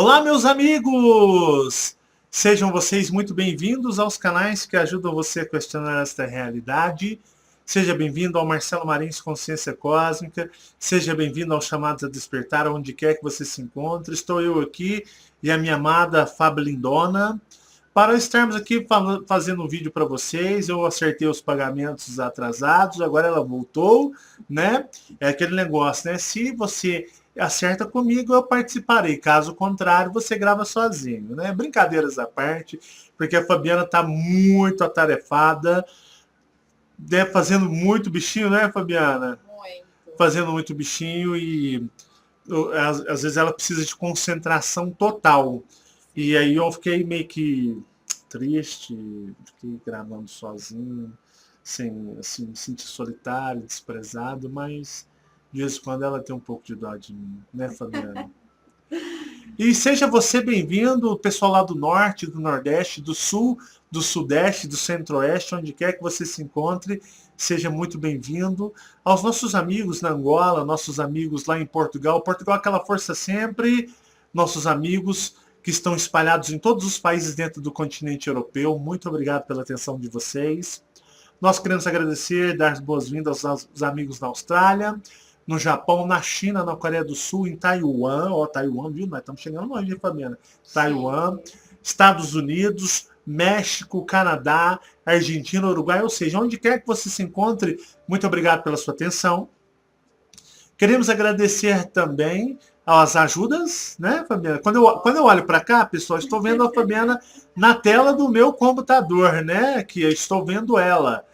Olá, meus amigos! Sejam vocês muito bem-vindos aos canais que ajudam você a questionar esta realidade. Seja bem-vindo ao Marcelo Marins Consciência Cósmica. Seja bem-vindo aos Chamados a Despertar, onde quer que você se encontre. Estou eu aqui e a minha amada Fábio Lindona para estarmos aqui fazendo um vídeo para vocês. Eu acertei os pagamentos atrasados, agora ela voltou, né? É aquele negócio, né? Se você acerta comigo, eu participarei. Caso contrário, você grava sozinho, né? Brincadeiras à parte, porque a Fabiana tá muito atarefada, né? Fazendo muito bichinho, né, Fabiana? Muito. Fazendo muito bichinho e às vezes ela precisa de concentração total. E aí eu fiquei meio que triste, fiquei gravando sozinho, sem assim, me sentir solitário, desprezado, mas de vez em quando ela tem um pouco de dó de mim, né, Fabiana? E seja você bem-vindo, pessoal lá do norte, do nordeste, do sul, do sudeste, do centro-oeste, onde quer que você se encontre, seja muito bem-vindo. Aos nossos amigos na Angola, nossos amigos lá em Portugal, Portugal aquela força sempre, nossos amigos que estão espalhados em todos os países dentro do continente europeu, muito obrigado pela atenção de vocês. Nós queremos agradecer, dar as boas-vindas aos amigos na Austrália, no Japão, na China, na Coreia do Sul, em Taiwan, ó, Taiwan, viu? Nós estamos chegando longe, Fabiana. Taiwan, Estados Unidos, México, Canadá, Argentina, Uruguai, ou seja, onde quer que você se encontre, muito obrigado pela sua atenção. Queremos agradecer também as ajudas, né, Fabiana? Quando eu olho para cá, pessoal, estou vendo a Fabiana na tela do meu computador, né? Que eu estou vendo ela,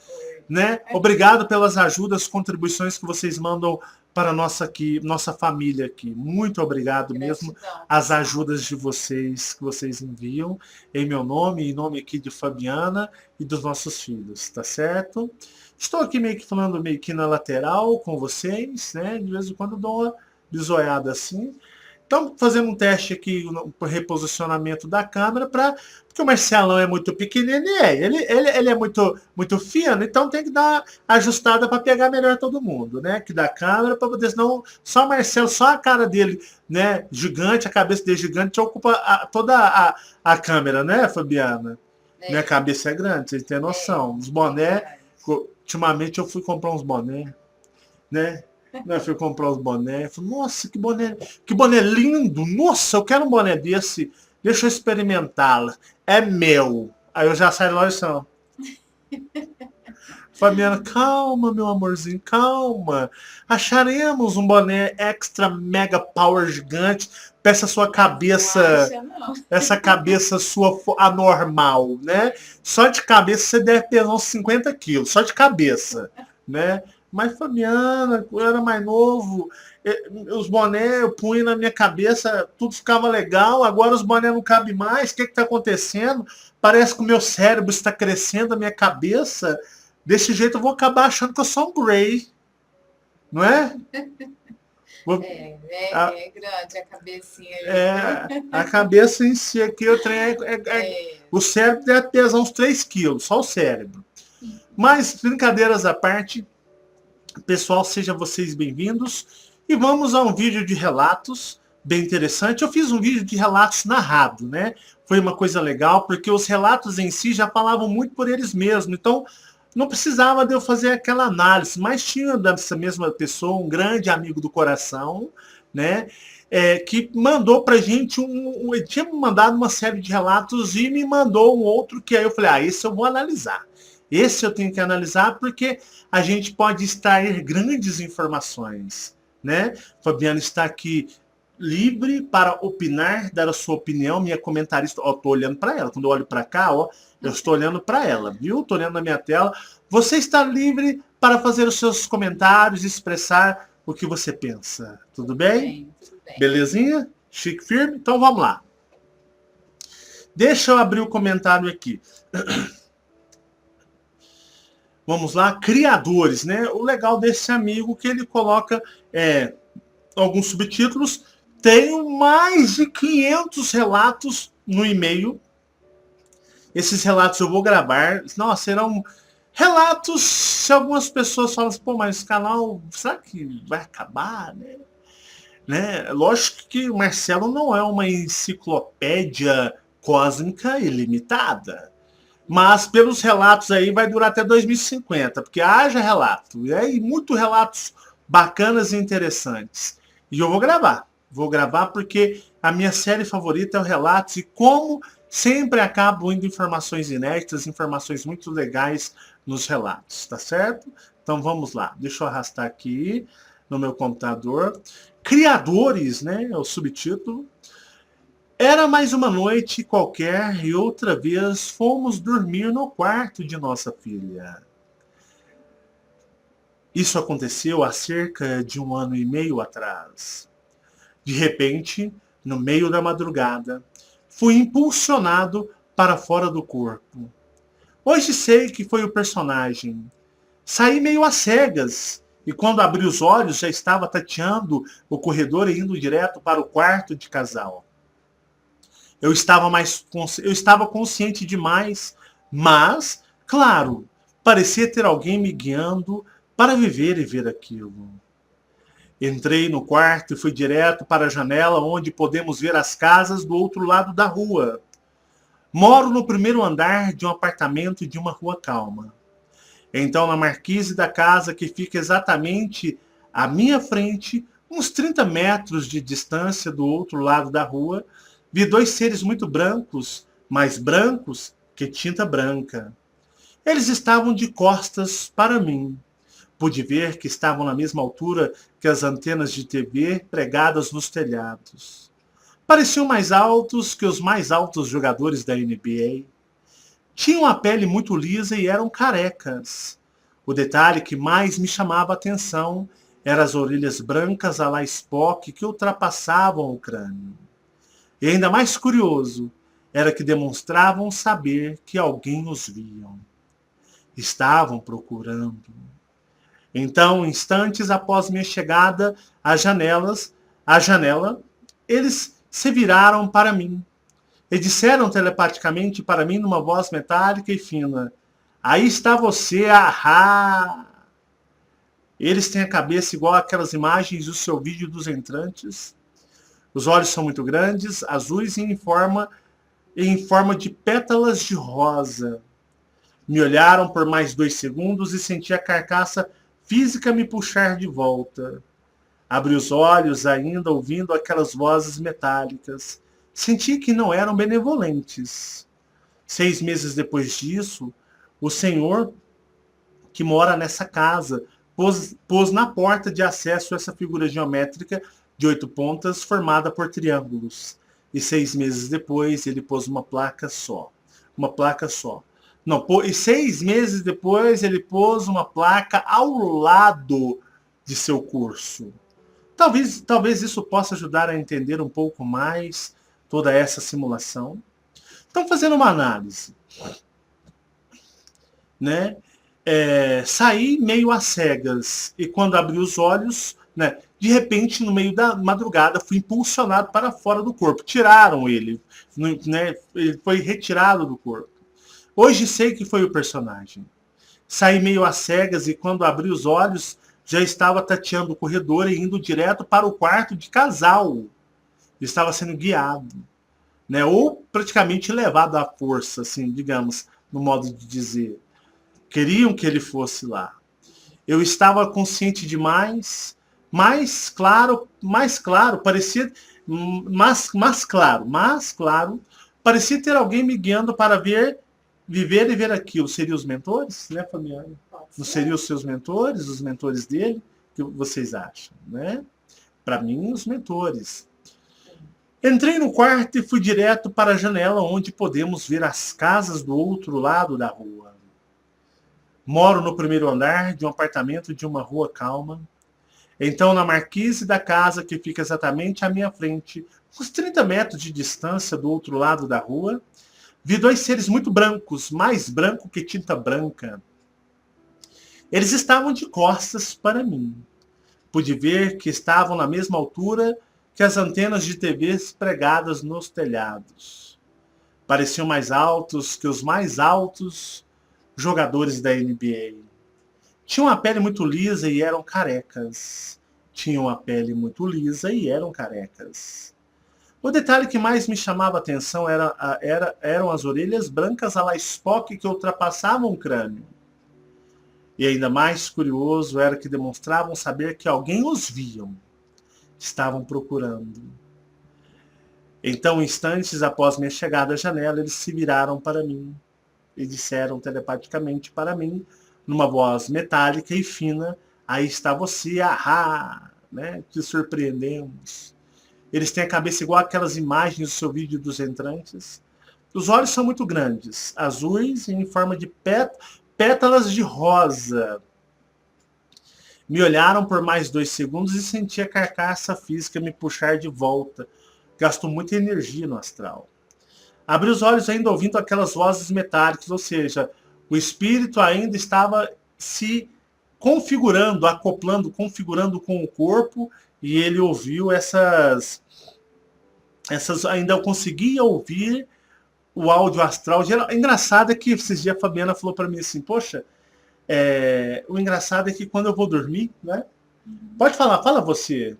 né? Obrigado pelas ajudas, contribuições que vocês mandam para nossa família aqui. Muito obrigado mesmo as ajudas de vocês que vocês enviam em meu nome, em nome aqui de Fabiana e dos nossos filhos, tá certo? Estou aqui meio que falando meio que na lateral com vocês, né? De vez em quando dou uma bisoiada assim. Então, fazendo um teste aqui no reposicionamento da câmera, porque o Marcelão é muito pequenino, ele é muito fino, então tem que dar ajustada para pegar melhor todo mundo, né? Que da câmera, para poder, senão só o Marcelo, só a cara dele, né? Gigante, a cabeça dele gigante, ocupa toda a câmera, né, Fabiana? Minha cabeça é grande, vocês têm noção. Os boné, ultimamente eu fui comprar uns boné, né? Eu fui comprar os bonés. Falei, nossa, que boné lindo! Nossa, eu quero um boné desse. Deixa eu experimentá-lo. É meu. Aí eu já saio lá e são. Fabiana, calma, meu amorzinho, calma. Acharemos um boné extra mega power gigante para essa sua cabeça, essa cabeça sua anormal, né? Só de cabeça você deve pesar uns 50 quilos, só de cabeça, né? Mas, Fabiana, eu era mais novo, os bonés eu punha na minha cabeça, tudo ficava legal, agora os bonés não cabem mais, o que está acontecendo? Parece que o meu cérebro está crescendo, a minha cabeça. Desse jeito eu vou acabar achando que eu sou um Grey, não é? É grande a cabecinha aí. A cabeça em si aqui, eu tenho, o cérebro deve pesar uns 3 quilos, só o cérebro. Mas, brincadeiras à parte, pessoal, sejam vocês bem-vindos. E vamos a um vídeo de relatos bem interessante. Eu fiz um vídeo de relatos narrado, né? Foi uma coisa legal, porque os relatos em si já falavam muito por eles mesmos. Então, não precisava de eu fazer aquela análise, mas tinha dessa mesma pessoa, um grande amigo do coração, né? Que mandou pra gente ele tinha mandado uma série de relatos e me mandou um outro que aí eu falei, esse eu vou analisar. Esse eu tenho que analisar porque a gente pode extrair grandes informações, né? Fabiana está aqui livre para opinar, dar a sua opinião, minha comentarista, ó, tô olhando para ela, quando eu olho para cá, ó, eu estou olhando para ela, viu? Tô olhando na minha tela. Você está livre para fazer os seus comentários, expressar o que você pensa. Tudo bem? Tudo bem. Belezinha? Chique firme? Então vamos lá. Deixa eu abrir o comentário aqui. Vamos lá, criadores, né? O legal desse amigo que ele coloca alguns subtítulos. Tenho mais de 500 relatos no e-mail. Esses relatos eu vou gravar. Nossa, serão relatos. Se algumas pessoas falam assim, pô, mas esse canal, será que vai acabar, né? né? Lógico que o Marcelo não é uma enciclopédia cósmica ilimitada. Mas pelos relatos aí vai durar até 2050, porque haja relato. E aí, muitos relatos bacanas e interessantes. E eu vou gravar. Vou gravar porque a minha série favorita é o Relatos e como sempre acabo indo informações inéditas, informações muito legais nos relatos, tá certo? Então vamos lá. Deixa eu arrastar aqui no meu computador. Criadores, né? É o subtítulo. Era mais uma noite qualquer e outra vez fomos dormir no quarto de nossa filha. Isso aconteceu há cerca de 1 ano e meio atrás. De repente, no meio da madrugada, fui impulsionado para fora do corpo. Hoje sei que foi o personagem. Saí meio às cegas e quando abri os olhos já estava tateando o corredor e indo direto para o quarto de casal. Eu estava consciente demais, mas, claro, parecia ter alguém me guiando para viver e ver aquilo. Entrei no quarto e fui direto para a janela onde podemos ver as casas do outro lado da rua. Moro no primeiro andar de um apartamento de uma rua calma. Então, na marquise da casa que fica exatamente à minha frente, uns 30 metros de distância do outro lado da rua, vi dois seres muito brancos, mais brancos que tinta branca. Eles estavam de costas para mim. Pude ver que estavam na mesma altura que as antenas de TV pregadas nos telhados. Pareciam mais altos que os mais altos jogadores da NBA. Tinham a pele muito lisa e eram carecas. O detalhe que mais me chamava a atenção eram as orelhas brancas à la Spock que ultrapassavam o crânio. E ainda mais curioso era que demonstravam saber que alguém os via. Estavam procurando. Então, instantes após minha chegada à janela, eles se viraram para mim e disseram telepaticamente para mim numa voz metálica e fina: "Aí está você, ahá!" Eles têm a cabeça igual aquelas imagens do seu vídeo dos entrantes. Os olhos são muito grandes, azuis e em forma de pétalas de rosa. Me olharam por mais 2 segundos e senti a carcaça física me puxar de volta. Abri os olhos ainda ouvindo aquelas vozes metálicas. Senti que não eram benevolentes. 6 meses depois disso, o senhor que mora nessa casa pôs na porta de acesso essa figura geométrica de 8 pontas formada por triângulos. E 6 meses depois ele pôs uma placa só. Uma placa só. Não, e 6 meses depois ele pôs uma placa ao lado de seu curso. Talvez isso possa ajudar a entender um pouco mais toda essa simulação. Então, fazendo uma análise, né? Saí meio às cegas e quando abri os olhos, né, de repente, no meio da madrugada, fui impulsionado para fora do corpo. Tiraram ele, né? Ele foi retirado do corpo. Hoje sei que foi o personagem. Saí meio às cegas e quando abri os olhos, já estava tateando o corredor e indo direto para o quarto de casal. Estava sendo guiado, né? Ou praticamente levado à força, assim, digamos, no modo de dizer. Queriam que ele fosse lá. Eu estava consciente demais, mais claro, parecia, mais claro, parecia ter alguém me guiando para viver e ver aquilo. Seriam os mentores, né, Fabiana? Não seriam os seus mentores, os mentores dele? O que vocês acham, né? Para mim, os mentores. Entrei no quarto e fui direto para a janela onde podemos ver as casas do outro lado da rua. Moro no primeiro andar de um apartamento de uma rua calma. Então, na marquise da casa que fica exatamente à minha frente, uns 30 metros de distância do outro lado da rua, vi dois seres muito brancos, mais branco que tinta branca. Eles estavam de costas para mim. Pude ver que estavam na mesma altura que as antenas de TV pregadas nos telhados. Pareciam mais altos que os mais altos jogadores da NBA. Tinham a pele muito lisa e eram carecas. tinham a pele muito lisa e eram carecas. O detalhe que mais me chamava a atenção eram as orelhas brancas à la Spock que ultrapassavam o crânio. E ainda mais curioso era que demonstravam saber que alguém os viam. Estavam procurando. Então, instantes após minha chegada à janela, eles se viraram para mim e disseram telepaticamente para mim, numa voz metálica e fina, aí está você, ahá, né? Te surpreendemos. Eles têm a cabeça igual aquelas imagens do seu vídeo dos entrantes. Os olhos são muito grandes, azuis e em forma de pétalas de rosa. Me olharam por mais 2 segundos e senti a carcaça física me puxar de volta. Gastou muita energia no astral. Abri os olhos ainda ouvindo aquelas vozes metálicas, ou seja, o espírito ainda estava se configurando, acoplando, configurando com o corpo, e ele ouviu essas ainda eu conseguia ouvir o áudio astral. Engraçado é que esses dias a Fabiana falou para mim assim, poxa, o engraçado é que quando eu vou dormir, né? Pode falar, fala você.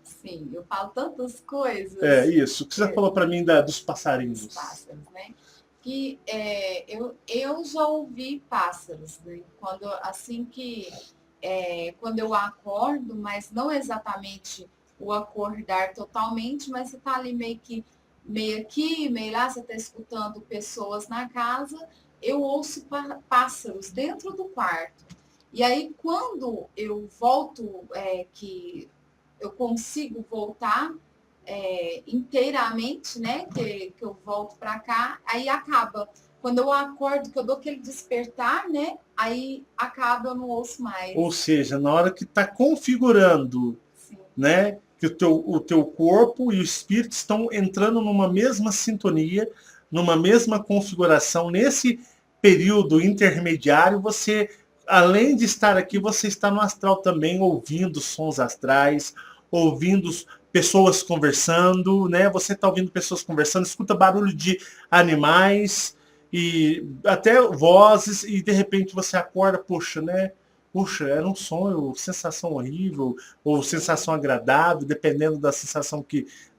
Sim, eu falo tantas coisas. Isso. O que você falou para mim dos passarinhos? Dos pássaros, né? Que eu já ouvi pássaros, né? Quando eu acordo, mas não exatamente o acordar totalmente, mas você tá ali meio aqui, meio lá, você tá escutando pessoas na casa, eu ouço pássaros dentro do quarto. E aí, quando eu volto, que eu consigo voltar inteiramente, né? Que eu volto para cá, aí acaba. Quando eu acordo, que eu dou aquele despertar, né? Aí acaba, eu não ouço mais. Ou seja, na hora que está configurando, sim, né? Que o teu corpo e o espírito estão entrando numa mesma sintonia, numa mesma configuração, nesse período intermediário, você, além de estar aqui, você está no astral também, ouvindo sons astrais, ouvindo pessoas conversando, né? Você está ouvindo pessoas conversando, escuta barulho de animais e até vozes, e de repente você acorda, poxa, né? Puxa, era um sonho, sensação horrível, ou sensação agradável, dependendo da sensação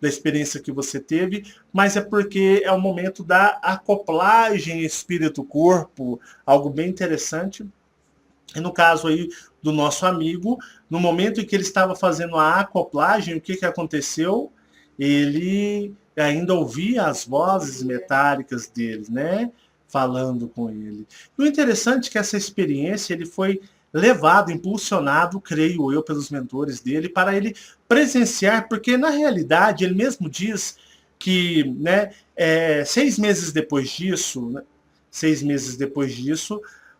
da experiência que você teve, mas é porque é o momento da acoplagem espírito-corpo, algo bem interessante. E no caso aí do nosso amigo, no momento em que ele estava fazendo a acoplagem, o que aconteceu? Ele ainda ouvia as vozes metálicas deles, né? Falando com ele. E o interessante é que essa experiência, ele foi levado, impulsionado, creio eu, pelos mentores dele, para ele presenciar, porque na realidade ele mesmo diz que, né, 6 meses depois disso,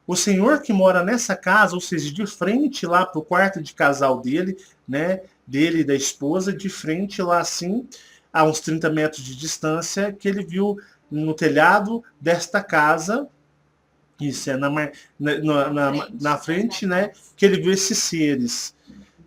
o senhor que mora nessa casa, ou seja, de frente lá para o quarto de casal dele, né, dele e da esposa, de frente lá assim, a uns 30 metros de distância, que ele viu no telhado desta casa, isso é na frente, né, que ele viu esses seres.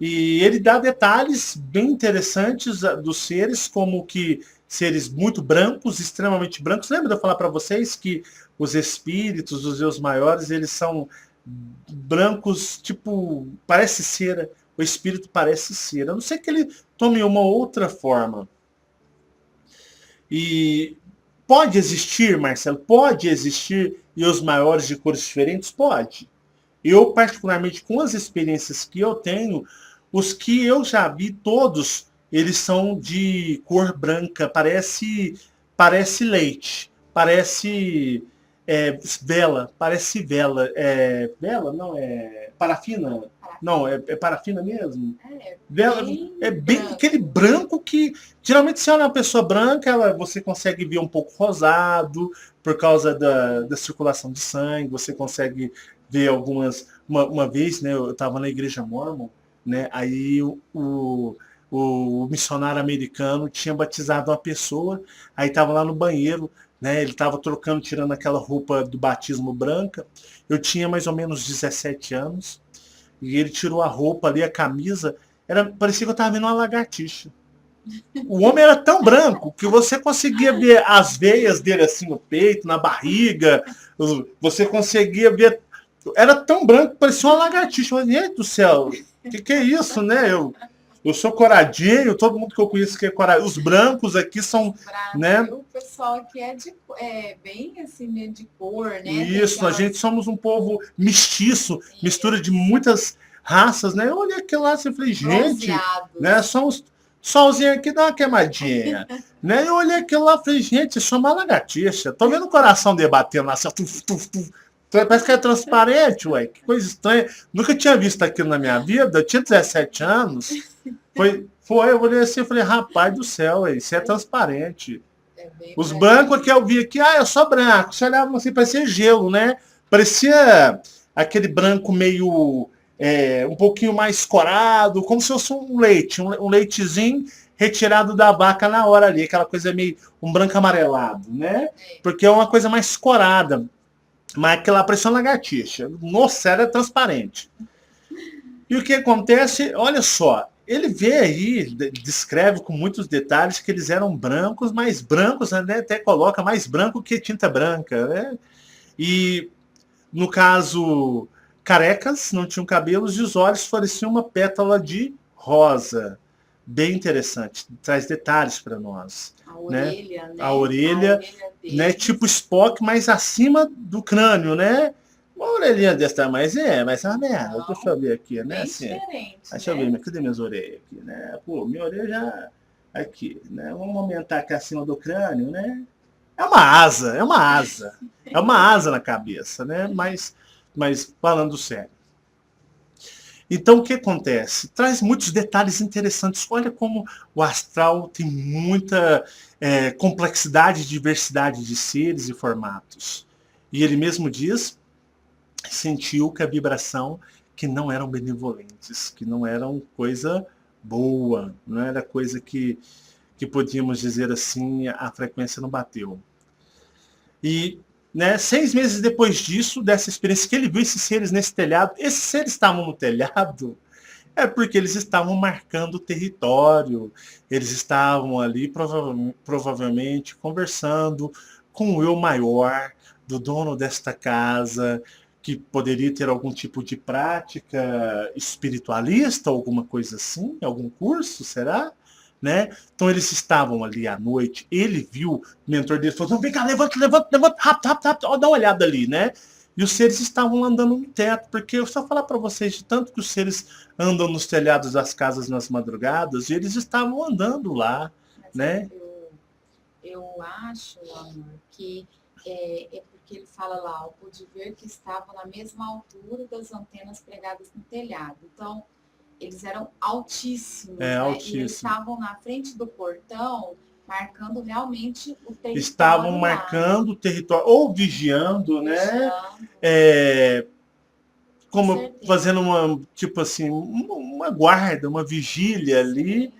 E ele dá detalhes bem interessantes dos seres, como que seres muito brancos, extremamente brancos. Lembra de eu falar para vocês que os espíritos, os deus maiores, eles são brancos, tipo, parece cera. O espírito parece cera. A não ser que ele tome uma outra forma. E pode existir, Marcelo, pode existir e os maiores de cores diferentes? Pode. Eu, particularmente, com as experiências que eu tenho, os que eu já vi, todos, eles são de cor branca, parece leite, parece vela, vela, não, parafina, não, é parafina mesmo? Vela, bem aquele branco que, geralmente, se é uma pessoa branca, você consegue ver um pouco rosado, por causa da circulação de sangue, você consegue ver algumas, uma vez, né, eu estava na igreja Mormon, né, aí o missionário americano tinha batizado uma pessoa, aí estava lá no banheiro, né, ele estava trocando, tirando aquela roupa do batismo branca, eu tinha mais ou menos 17 anos, e ele tirou a roupa ali, a camisa, parecia que eu estava vendo uma lagartixa. O homem era tão branco que você conseguia ver as veias dele assim no peito, na barriga, você conseguia ver. Era tão branco que parecia uma lagartixa. Meu Deus do céu, Que é isso, né? Eu sou coradinho, todo mundo que eu conheço que é coradinho. Os brancos aqui são, né? O pessoal aqui é bem assim, né, de cor, né? Isso, a gente somos um povo mestiço, mistura de muitas raças, né? Eu olhei aquilo lá e falei, gente, né? Só uns solzinho aqui dá uma queimadinha. Né? Eu olhei aquilo lá e falei, gente, isso é uma lagartixa. Tô vendo o coração debatendo lá, assim, tuf, tuf, tuf. Parece que é transparente, ué. Que coisa estranha. Nunca tinha visto aquilo na minha vida. Eu tinha 17 anos. Eu olhei assim e falei, rapaz do céu, ué, isso é transparente. Os brancos que eu vi aqui, eu sou branco. Você olhava assim, parecia gelo, né? Parecia aquele branco meio um pouquinho mais corado, como se fosse um leite, um leitezinho retirado da vaca na hora ali, aquela coisa meio um branco amarelado, né? Porque é uma coisa mais corada. Mas aquela pressão lagartixa. Nossa, era transparente. E o que acontece? Olha só, ele vê aí, descreve com muitos detalhes que eles eram brancos, mais brancos, né? Até coloca mais branco que tinta branca, né? E no caso, carecas, não tinham cabelos e os olhos pareciam uma pétala de rosa. Bem interessante, traz detalhes para nós. A orelha, né? A orelha, né? Tipo Spock, mas acima do crânio, né? Uma orelhinha desse tamanho, mas é uma merda. Deixa eu ver aqui, né? Assim, deixa eu ver, cadê minhas orelhas aqui, né? Pô, minha orelha já aqui, né? Vamos aumentar aqui acima do crânio, né? É uma asa, é uma asa. É uma asa na cabeça, né? Mas falando sério. Então, o que acontece? Traz muitos detalhes interessantes. Olha como o astral tem muita complexidade e diversidade de seres e formatos. E ele mesmo diz, sentiu que a vibração que não eram benevolentes, que não eram coisa boa, não era coisa que podíamos dizer assim, a frequência não bateu. E 6 meses depois disso, dessa experiência que ele viu esses seres nesse telhado, esses seres estavam no telhado, é porque eles estavam marcando o território, eles estavam ali provavelmente conversando com o eu maior do dono desta casa, que poderia ter algum tipo de prática espiritualista, alguma coisa assim, algum curso, será? Né? Então eles estavam ali à noite, ele viu, o mentor dele falou, vem cá, levanta, rápido, ó, dá uma olhada ali, né? E os seres estavam andando no teto, porque eu só falar para vocês, de tanto que os seres andam nos telhados das casas nas madrugadas, e eles estavam andando lá, né? Eu acho, amor, que é porque ele fala lá, eu pude ver que estavam na mesma altura das antenas pregadas no telhado. Então, eles eram altíssimos, né? Altíssimo. E eles estavam na frente do portão, marcando realmente o território. Estavam marcando o território, ou vigiando, né? Como fazendo uma, tipo assim, uma guarda, uma vigília ali.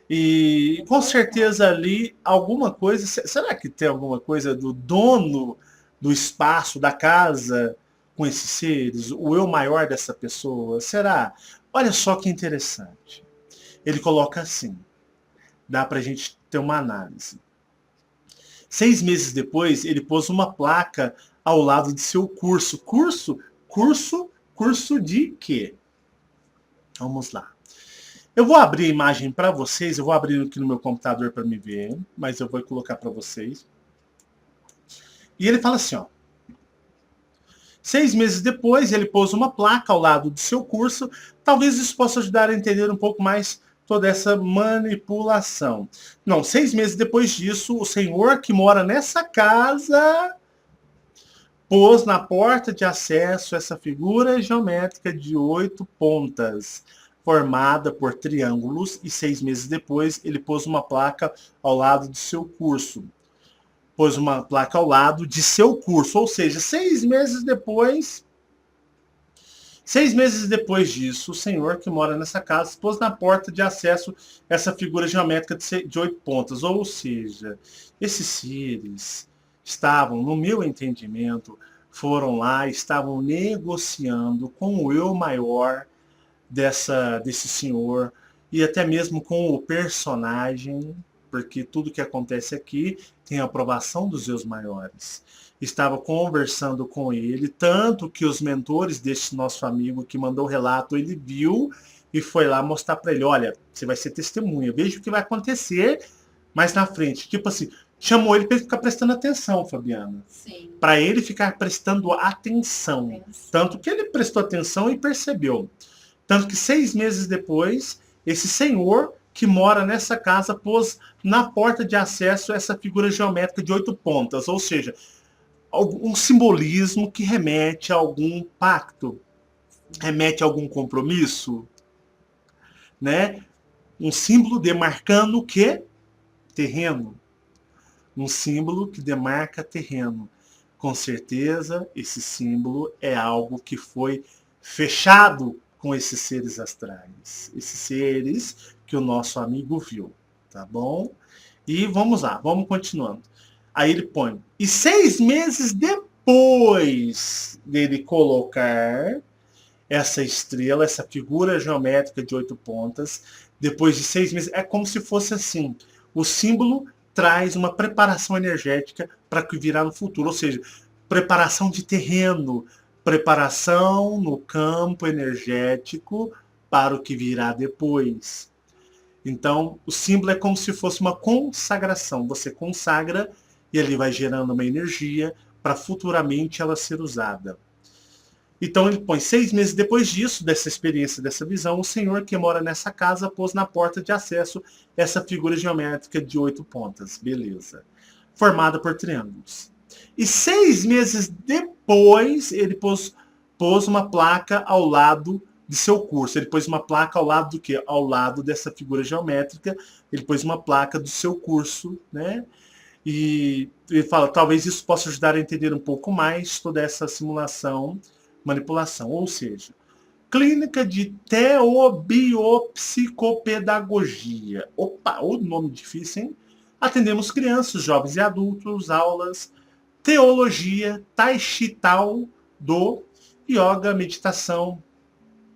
E com certeza ali alguma coisa, será que tem alguma coisa do dono do espaço, da casa, com esses seres? O eu maior dessa pessoa? Será? Olha só que interessante. Ele coloca assim, dá pra gente ter uma análise. 6 meses depois, ele pôs uma placa ao lado de seu curso. Curso de quê? Vamos lá. Eu vou abrir a imagem para vocês, eu vou abrir aqui no meu computador para me ver, mas eu vou colocar para vocês. E ele fala assim, ó. 6 meses depois, ele pôs uma placa ao lado do seu curso. Talvez isso possa ajudar a entender um pouco mais toda essa manipulação. Não, 6 meses depois disso, o senhor que mora nessa casa pôs na porta de acesso essa figura geométrica de 8 pontas, formada por triângulos, e 6 meses depois ele pôs uma placa ao lado de seu curso. Pôs uma placa ao lado de seu curso, ou seja, 6 meses depois disso, o senhor que mora nessa casa pôs na porta de acesso essa figura geométrica de 8 pontas, ou seja, esses seres estavam, no meu entendimento, foram lá, estavam negociando com o eu maior desse senhor, e até mesmo com o personagem, porque tudo que acontece aqui tem a aprovação dos seus maiores. Estava conversando com ele, tanto que os mentores deste nosso amigo que mandou o relato, ele viu e foi lá mostrar para ele, olha, você vai ser testemunha, veja o que vai acontecer mais na frente. Tipo assim, chamou ele para ele ficar prestando atenção, Fabiana. Sim. Para ele ficar prestando atenção. Atenção. Tanto que ele prestou atenção e percebeu. Tanto que 6 meses depois, esse senhor que mora nessa casa pôs na porta de acesso essa figura geométrica de 8 pontas, ou seja, um simbolismo que remete a algum pacto, remete a algum compromisso, né? Um símbolo demarcando o quê? Terreno. Um símbolo que demarca terreno. Com certeza, esse símbolo é algo que foi fechado com esses seres astrais. Esses seres que o nosso amigo viu, tá bom? E vamos lá, vamos continuando. Aí ele põe, e 6 meses depois dele colocar essa estrela, essa figura geométrica de 8 pontas, depois de 6 meses, é como se fosse assim, o símbolo traz uma preparação energética para o que virá no futuro, ou seja, preparação de terreno, preparação no campo energético para o que virá depois. Então, o símbolo é como se fosse uma consagração. Você consagra e ele vai gerando uma energia para futuramente ela ser usada. Então ele põe 6 meses depois disso, dessa experiência, dessa visão, o senhor que mora nessa casa pôs na porta de acesso essa figura geométrica de 8 pontas. Beleza. Formada por triângulos. E 6 meses depois, ele pôs uma placa ao lado de seu curso. Ele pôs uma placa ao lado do quê? Ao lado dessa figura geométrica. Ele pôs uma placa do seu curso, né? E ele fala, talvez isso possa ajudar a entender um pouco mais toda essa simulação, manipulação. Ou seja, clínica de teobiopsicopedagogia. Opa, o nome difícil, hein? Atendemos crianças, jovens e adultos, aulas, teologia, tai chi tal, do, yoga, meditação,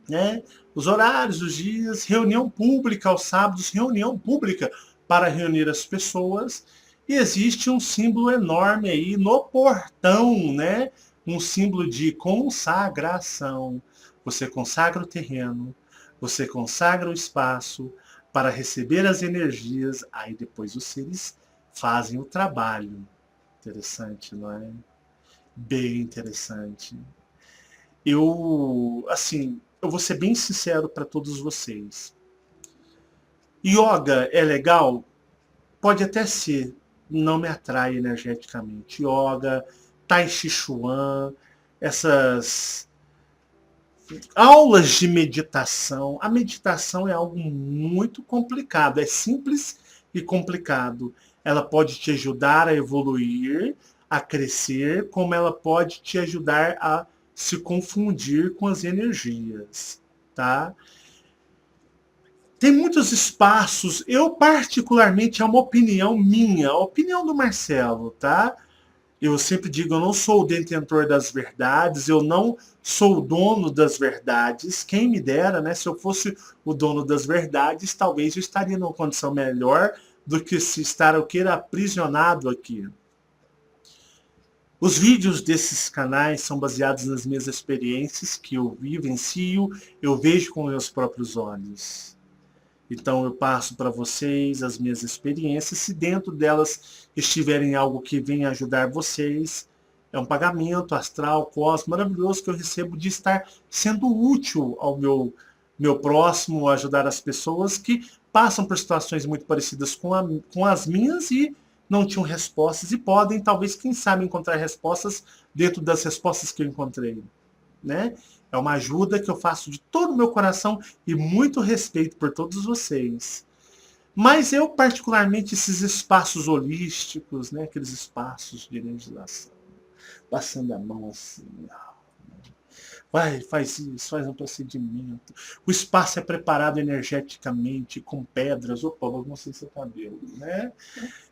né? Os horários, os dias, reunião pública aos sábados, reunião pública para reunir as pessoas. E existe um símbolo enorme aí no portão, né? Um símbolo de consagração. Você consagra o terreno, você consagra o espaço para receber as energias, aí depois os seres fazem o trabalho. Interessante, não é? Bem interessante. Eu vou ser bem sincero para todos vocês. Yoga é legal? Pode até ser. Não me atrai energeticamente. Yoga, Tai Chi Chuan, essas aulas de meditação. A meditação é algo muito complicado. É simples e complicado. Ela pode te ajudar a evoluir, a crescer, como ela pode te ajudar a se confundir com as energias, tá? Tem muitos espaços, eu particularmente, é uma opinião minha, a opinião do Marcelo, tá? Eu sempre digo, eu não sou o detentor das verdades, eu não sou o dono das verdades, quem me dera, né? Se eu fosse o dono das verdades, talvez eu estaria numa condição melhor do que se estar aprisionado aqui. Os vídeos desses canais são baseados nas minhas experiências que eu vivencio, eu vejo com meus próprios olhos. Então eu passo para vocês as minhas experiências. Se dentro delas estiverem algo que venha ajudar vocês, é um pagamento astral, cósmico, maravilhoso que eu recebo de estar sendo útil ao meu próximo, ajudar as pessoas que passam por situações muito parecidas com as minhas e não tinham respostas e podem, talvez, quem sabe, encontrar respostas dentro das respostas que eu encontrei, né? É uma ajuda que eu faço de todo o meu coração e muito respeito por todos vocês. Mas eu, particularmente, esses espaços holísticos, né? Aqueles espaços de legislação, passando a mão assim, vai, faz isso, faz um procedimento. O espaço é preparado energeticamente, com pedras. Opa, baguncei seu cabelo, né?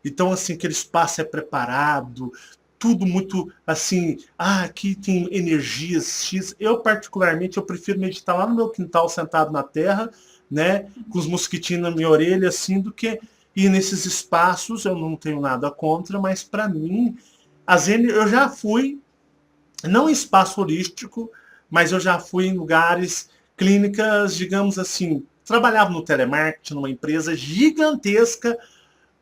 Então, assim, aquele espaço é preparado, tudo muito, assim, aqui tem energias X. Eu, particularmente, eu prefiro meditar lá no meu quintal, sentado na terra, né? Com os mosquitinhos na minha orelha, assim, do que ir nesses espaços. Eu não tenho nada contra, mas, para mim, eu já fui, não em espaço holístico, mas eu já fui em lugares clínicas, digamos assim, trabalhava no telemarketing, numa empresa gigantesca,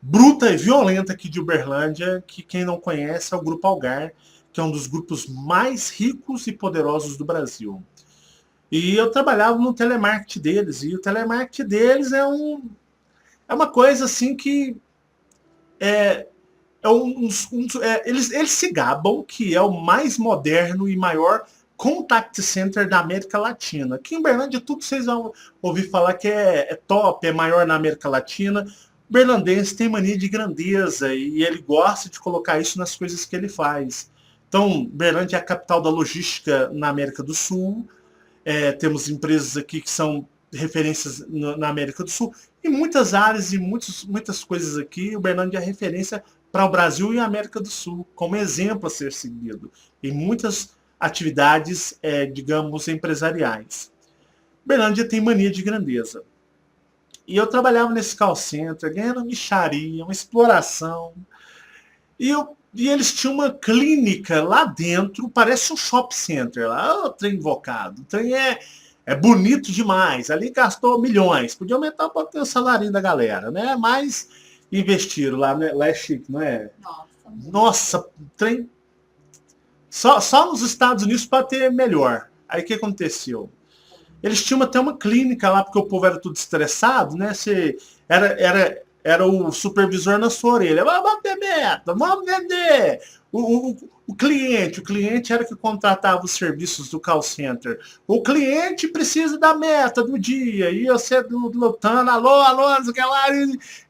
bruta e violenta aqui de Uberlândia, que quem não conhece é o Grupo Algar, que é um dos grupos mais ricos e poderosos do Brasil. E eu trabalhava no telemarketing deles, e o telemarketing deles é uma coisa assim que é, eles se gabam que é o mais moderno e maior contact center da América Latina. Aqui em Uberlândia, tudo vocês vão ouvir falar que é top, é maior na América Latina. O berlandense tem mania de grandeza e ele gosta de colocar isso nas coisas que ele faz. Então, Uberlândia é a capital da logística na América do Sul. Temos empresas aqui que são referências na América do Sul. Em muitas áreas e muitas coisas aqui, Uberlândia é referência para o Brasil e a América do Sul, como exemplo a ser seguido, em muitas atividades, digamos, empresariais. Uberlândia tem mania de grandeza. E eu trabalhava nesse call center, ganhando mixaria, uma exploração. E eles tinham uma clínica lá dentro, parece um shopping center lá. O trem invocado. O trem é bonito demais. Ali gastou milhões. Podia aumentar um pouquinho o salário da galera, né? Mas investiram lá, né? Lá é chique, não é? Nossa, trem. Só nos Estados Unidos para ter melhor. Aí o que aconteceu? Eles tinham até uma clínica lá, porque o povo era tudo estressado, né? Era o supervisor na sua orelha. Vamos bater meta, vamos vender. O cliente era que contratava os serviços do call center. O cliente precisa da meta do dia. E você lutando, alô, não sei o que lá,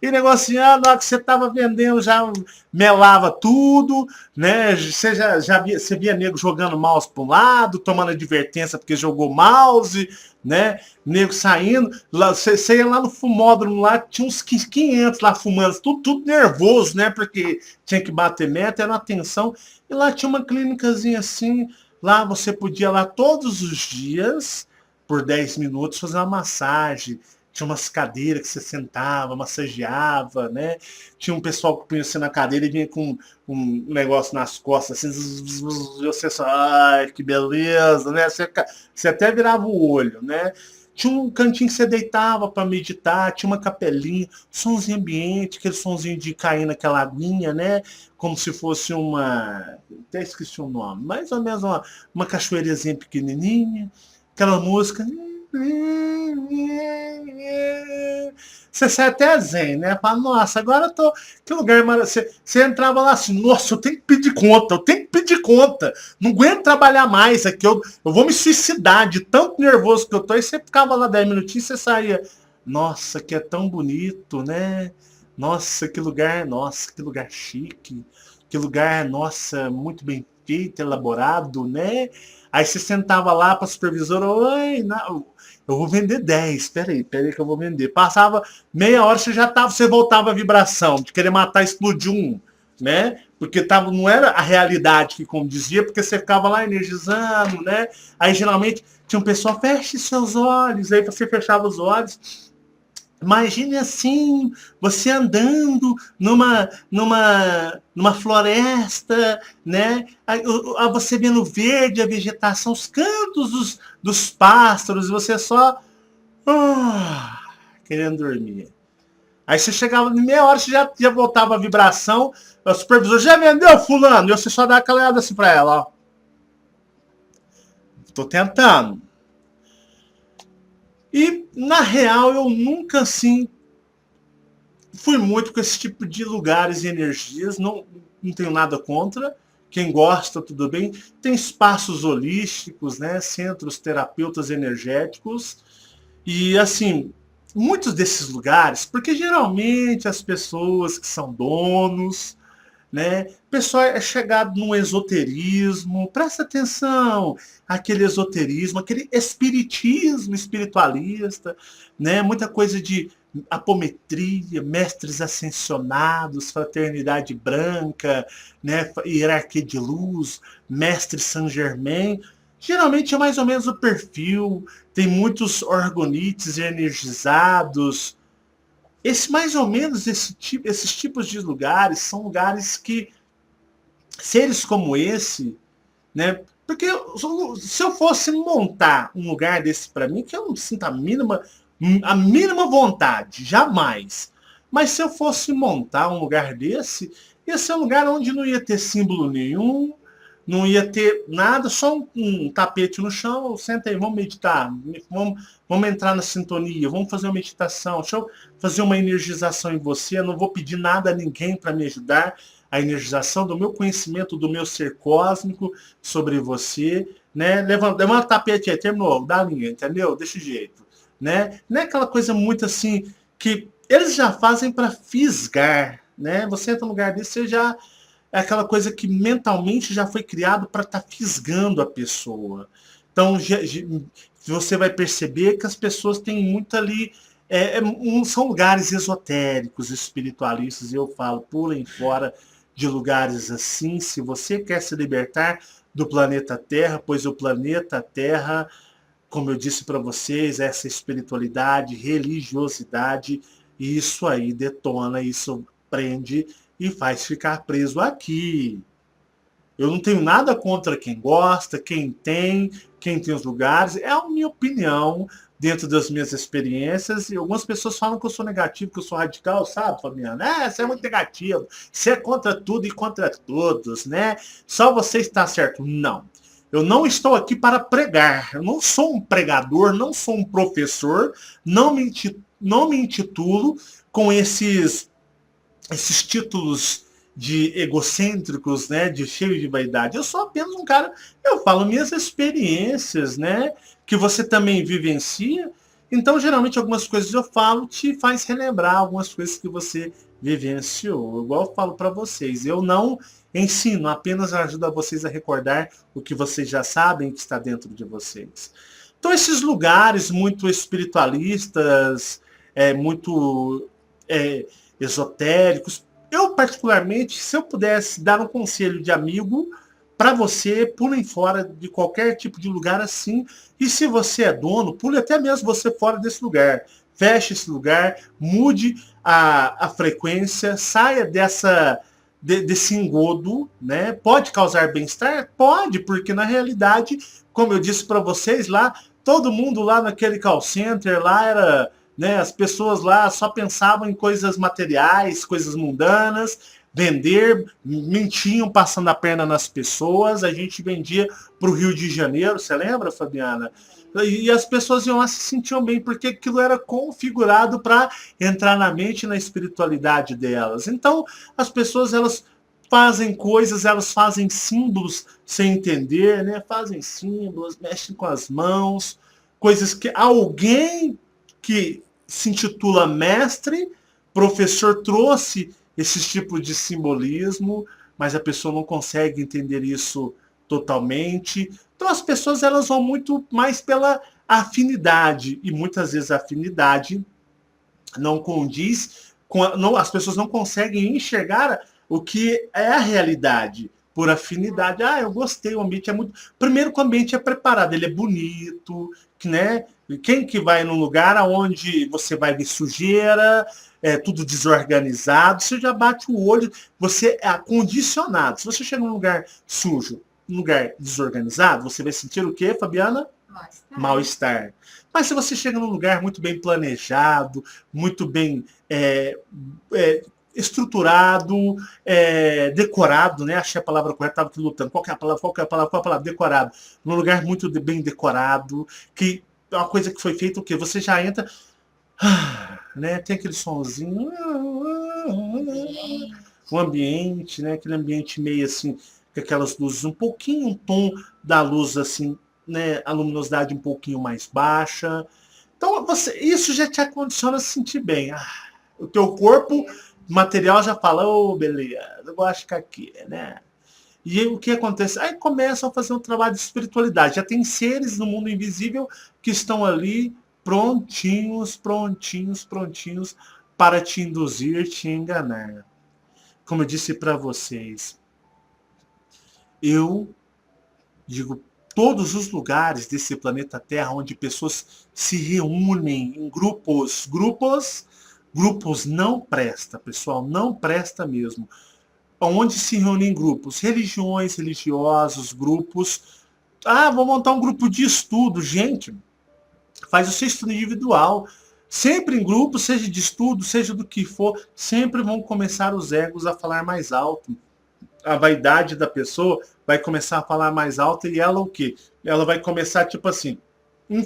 e negociando. Na hora que você estava vendendo, já melava tudo, né? Você via nego jogando mouse para um lado, tomando advertência porque jogou mouse, né? Nego saindo. Você ia lá no fumódromo, lá tinha uns 500 lá fumando, tudo nervoso, né? Porque tinha que bater meta, era uma tensão. E lá tinha uma clínicazinha assim, lá você podia lá todos os dias, por 10 minutos, fazer uma massagem. Tinha umas cadeiras que você sentava, massageava, né? Tinha um pessoal que punha você na cadeira e vinha com um negócio nas costas, assim, e você só, ai, que beleza, né? Você até virava o olho, né? Tinha um cantinho que você deitava para meditar, tinha uma capelinha, somzinho ambiente, aquele somzinho de cair naquela aguinha, né? Como se fosse até esqueci o nome, mais ou menos uma cachoeirazinha pequenininha, aquela música. Você sai até zen, né? Fala, nossa, agora eu tô. Que lugar maravilhoso. Você entrava lá assim, nossa, eu tenho que pedir conta, eu tenho que pedir conta. Não aguento trabalhar mais aqui, eu vou me suicidar de tanto nervoso que eu tô. E você ficava lá 10 minutinhos e você saía. Nossa, que é tão bonito, né? Nossa, que lugar chique. Que lugar, nossa, muito bem feito, elaborado, né? Aí você sentava lá para a supervisora, oi, não, eu vou vender 10, peraí que eu vou vender. Passava meia hora, você voltava a vibração, de querer matar, explodir um, né? Porque não era a realidade que condizia, porque você ficava lá energizando, né? Aí geralmente tinha um pessoal, feche seus olhos, aí você fechava os olhos. Imagine assim, você andando numa floresta, né? Aí você vendo verde, a vegetação, os cantos dos pássaros, e você só querendo dormir. Aí você chegava em meia hora, você já voltava a vibração, o supervisor já vendeu, fulano, e você só dá aquela olhada assim pra ela, ó. Tô tentando. E, na real, eu nunca, assim, fui muito com esse tipo de lugares e energias. Não tenho nada contra. Quem gosta, tudo bem. Tem espaços holísticos, né? Centros terapeutas energéticos. E, assim, muitos desses lugares, porque geralmente as pessoas que são donos, né? O pessoal é chegado num esoterismo, presta atenção, aquele esoterismo, aquele espiritismo espiritualista, né? Muita coisa de apometria, mestres ascensionados, fraternidade branca, né? Hierarquia de luz, mestre Saint Germain. Geralmente é mais ou menos o perfil, tem muitos orgonites energizados, mais ou menos esses tipos de lugares são lugares que seres como esse, né, Porque se eu fosse montar um lugar desse para mim, que eu não sinto a mínima vontade, jamais. Mas se eu fosse montar um lugar desse, ia ser um lugar onde não ia ter símbolo nenhum, não ia ter nada, só um tapete no chão. Senta aí, vamos meditar, vamos entrar na sintonia, vamos fazer uma meditação, deixa eu fazer uma energização em você. Eu não vou pedir nada a ninguém para me ajudar. A energização do meu conhecimento, do meu ser cósmico sobre você, né? Levanta o tapete aí, terminou, dá a linha, entendeu? Desse jeito, né? Não é aquela coisa muito assim que eles já fazem para fisgar, né? Você entra num lugar desse, você já é aquela coisa que mentalmente já foi criado para estar fisgando a pessoa. Então você vai perceber que as pessoas têm muito ali. São lugares esotéricos, espiritualistas, e eu falo, pulem fora de lugares assim, se você quer se libertar do planeta Terra, pois o planeta Terra, como eu disse para vocês, essa espiritualidade, religiosidade, isso aí detona, isso prende e faz ficar preso aqui. Eu não tenho nada contra quem gosta, quem tem os lugares. É a minha opinião dentro das minhas experiências. E algumas pessoas falam que eu sou negativo, que eu sou radical, sabe, Fabiana? Você é muito negativo. Você é contra tudo e contra todos, né? Só você está certo. Não. Eu não estou aqui para pregar. Eu não sou um pregador, não sou um professor. Não me intitulo com esses títulos de egocêntricos, né, de cheio de vaidade. Eu sou apenas um cara, eu falo minhas experiências, né, que você também vivencia. Então, geralmente, algumas coisas eu falo te faz relembrar algumas coisas que você vivenciou. Igual eu falo para vocês, eu não ensino, apenas ajudo a vocês a recordar o que vocês já sabem que está dentro de vocês. Então, esses lugares muito espiritualistas, muito esotéricos. Eu, particularmente, se eu pudesse dar um conselho de amigo para você, pulem fora de qualquer tipo de lugar assim. E se você é dono, pule até mesmo você fora desse lugar. Feche esse lugar, mude a frequência, saia desse engodo, né? Pode causar bem-estar? Pode, porque na realidade, como eu disse para vocês lá, todo mundo lá naquele call center lá era, né, as pessoas lá só pensavam em coisas materiais, coisas mundanas, vender, mentiam passando a perna nas pessoas. A gente vendia para o Rio de Janeiro, você lembra, Fabiana? E as pessoas iam lá se sentiam bem, porque aquilo era configurado para entrar na mente e na espiritualidade delas. Então, as pessoas, elas fazem coisas, elas fazem símbolos sem entender, né? Fazem símbolos, mexem com as mãos, coisas que alguém que se intitula mestre, professor, trouxe esses tipos de simbolismo, mas a pessoa não consegue entender isso totalmente. Então as pessoas, elas vão muito mais pela afinidade, e muitas vezes a afinidade não condiz as pessoas não conseguem enxergar o que é a realidade por afinidade. Eu gostei, o ambiente é muito. Primeiro que o ambiente é preparado, ele é bonito, né? Quem que vai num lugar onde você vai ver sujeira, tudo desorganizado, você já bate o olho, você é acondicionado. Se você chega num lugar sujo, num lugar desorganizado, você vai sentir o quê, Fabiana? Mal-estar. Mas se você chega num lugar muito bem planejado, muito bem estruturado, decorado, né? Achei a palavra correta, estava aqui lutando. Qual que é a palavra? Qual que é a palavra? Qual é a palavra? Decorado. Num lugar muito bem decorado, que é uma coisa que foi feita o quê? Você já entra, né? Tem aquele sonzinho, o ambiente, né? Aquele ambiente meio assim, com aquelas luzes um pouquinho, um tom da luz assim, né? A luminosidade um pouquinho mais baixa. Então, isso já te acondiciona a se sentir bem. O teu corpo material já fala, beleza, eu gosto de ficar aqui, né? E aí, o que acontece? Aí começam a fazer um trabalho de espiritualidade. Já tem seres no mundo invisível que estão ali prontinhos para te induzir, te enganar. Como eu disse para vocês, eu digo, todos os lugares desse planeta Terra onde pessoas se reúnem em grupos não presta, pessoal, não presta mesmo. Onde se reúnem grupos, religiões, religiosos, grupos, Ah, vou montar um grupo de estudo. Gente, faz o seu estudo individual. Sempre em grupo, seja de estudo, seja do que for, sempre vão começar os egos a falar mais alto. A vaidade da pessoa vai começar a falar mais alto e ela o quê? Ela vai começar tipo assim,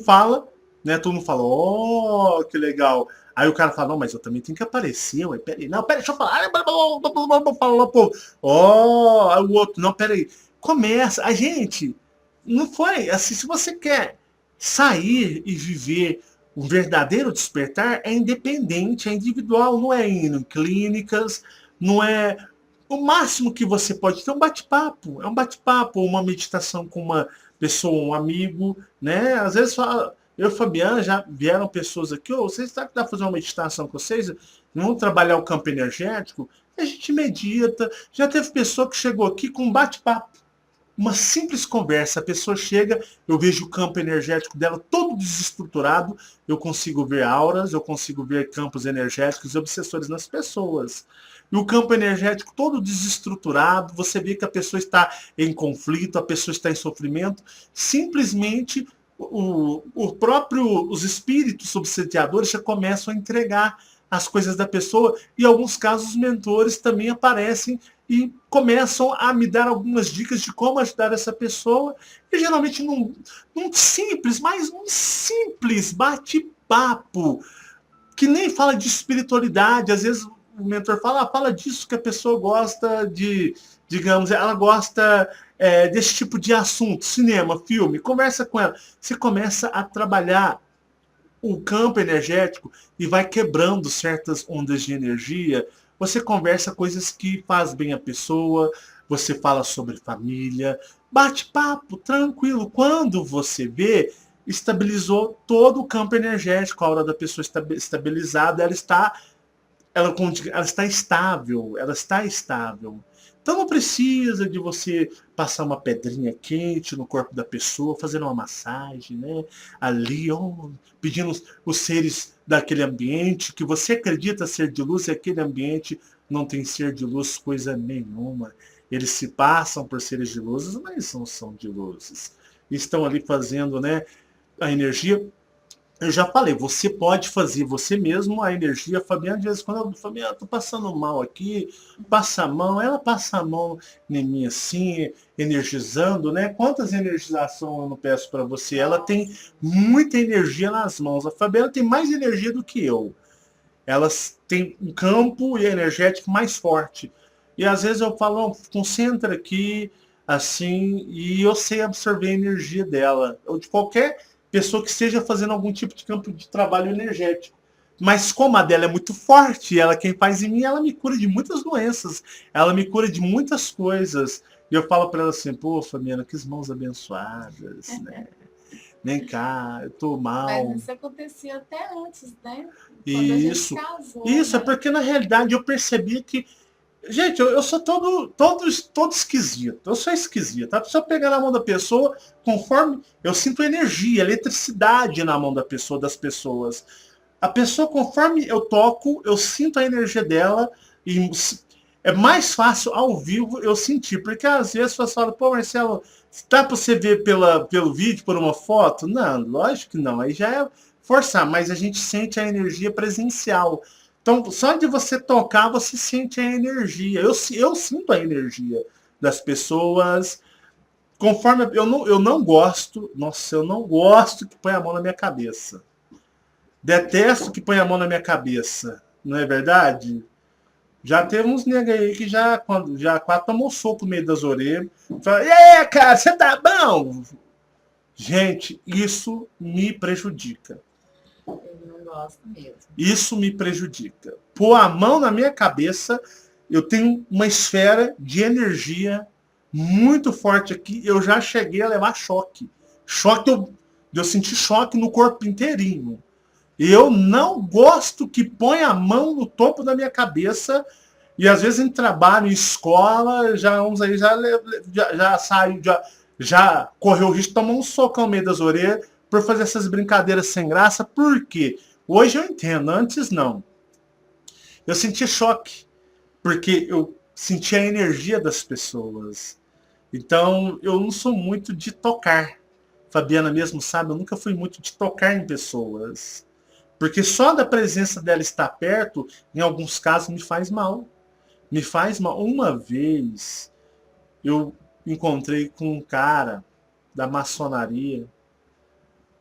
fala, né? Todo mundo fala, oh, que legal. Aí o cara fala, não, mas eu também tenho que aparecer, ué, peraí. Não, peraí, deixa eu falar. Ó, aí o outro, não, peraí. Começa, a gente, não foi assim, se você quer sair e viver um verdadeiro despertar, é independente, é individual, não é indo em clínicas, não é o máximo que você pode ter é um bate-papo. É um bate-papo, uma meditação com uma pessoa, um amigo, né? Às vezes fala, eu e Fabiana já vieram pessoas aqui, oh, vocês sabem que dá pra fazer uma meditação com vocês? Vamos trabalhar o campo energético? A gente medita. Já teve pessoa que chegou aqui com um bate-papo. Uma simples conversa, a pessoa chega, eu vejo o campo energético dela todo desestruturado, eu consigo ver auras, eu consigo ver campos energéticos e obsessores nas pessoas. E o campo energético todo desestruturado, você vê que a pessoa está em conflito, a pessoa está em sofrimento, simplesmente os espíritos obsediadores já começam a entregar as coisas da pessoa, e em alguns casos os mentores também aparecem e começam a me dar algumas dicas de como ajudar essa pessoa, e geralmente num simples, mas um simples bate-papo, que nem fala de espiritualidade, às vezes o mentor fala, fala disso que a pessoa gosta de, digamos, ela gosta desse tipo de assunto, cinema, filme, conversa com ela, você começa a trabalhar o campo energético e vai quebrando certas ondas de energia, você conversa coisas que faz bem a pessoa, você fala sobre família, bate papo, tranquilo. Quando você vê, estabilizou todo o campo energético, a aura da pessoa estabilizada, ela está estável, ela está estável. Então não precisa de você passar uma pedrinha quente no corpo da pessoa, fazendo uma massagem, né? Ali, oh, pedindo os seres daquele ambiente que você acredita ser de luz, e aquele ambiente não tem ser de luz coisa nenhuma. Eles se passam por seres de luzes, mas não são de luzes. Estão ali fazendo, né, a energia. Eu já falei, você pode fazer você mesmo a energia. Fabiana, de vez em quando, Fabiana, tô passando mal aqui, passa a mão, ela passa a mão em mim assim, energizando, né? Quantas energizações eu não peço para você? Ela tem muita energia nas mãos. A Fabiana tem mais energia do que eu. Elas têm um campo energético mais forte. E às vezes eu falo, concentra aqui, assim, e eu sei absorver a energia dela. Ou de qualquer pessoa que esteja fazendo algum tipo de campo de trabalho energético. Mas como a dela é muito forte, ela quem faz em mim, ela me cura de muitas doenças. Ela me cura de muitas coisas. E eu falo para ela assim, pô, Fabiana, que mãos abençoadas, né? Vem cá, eu tô mal. Mas isso acontecia até antes, né? Quando a gente Isso. casou, Isso é né? porque na realidade eu percebi que, gente, eu sou todo esquisito. Eu sou esquisito. Tá? Se eu pegar na mão da pessoa, conforme eu sinto energia, eletricidade na mão da pessoa, das pessoas. A pessoa, conforme eu toco, eu sinto a energia dela e é mais fácil ao vivo eu sentir. Porque às vezes você fala, pô, Marcelo, dá pra você ver pelo vídeo, por uma foto? Não, lógico que não. Aí já é forçar, mas a gente sente a energia presencial. Então, só de você tocar, você sente a energia. Eu sinto a energia das pessoas. Conforme eu não gosto, nossa, eu não gosto que põe a mão na minha cabeça. Detesto que põe a mão na minha cabeça. Não é verdade? Já teve uns negros aí que já quase tomou soco no meio das orelhas. Fala, e aí, cara, você tá bom? Gente, isso me prejudica. Eu não gosto mesmo. Isso me prejudica. Pôr a mão na minha cabeça, eu tenho uma esfera de energia muito forte aqui. Eu já cheguei a levar choque. Choque, eu senti choque no corpo inteirinho. Eu não gosto que põe a mão no topo da minha cabeça. E às vezes em trabalho, em escola, já uns aí já saiu, já correu o risco de tomar um socão no meio das orelhas por fazer essas brincadeiras sem graça. Por quê? Hoje eu entendo, antes não. Eu senti choque, porque eu senti a energia das pessoas. Então, eu não sou muito de tocar. Fabiana mesmo sabe, eu nunca fui muito de tocar em pessoas. Porque só da presença dela estar perto, em alguns casos, me faz mal. Me faz mal. Uma vez, eu encontrei com um cara da maçonaria.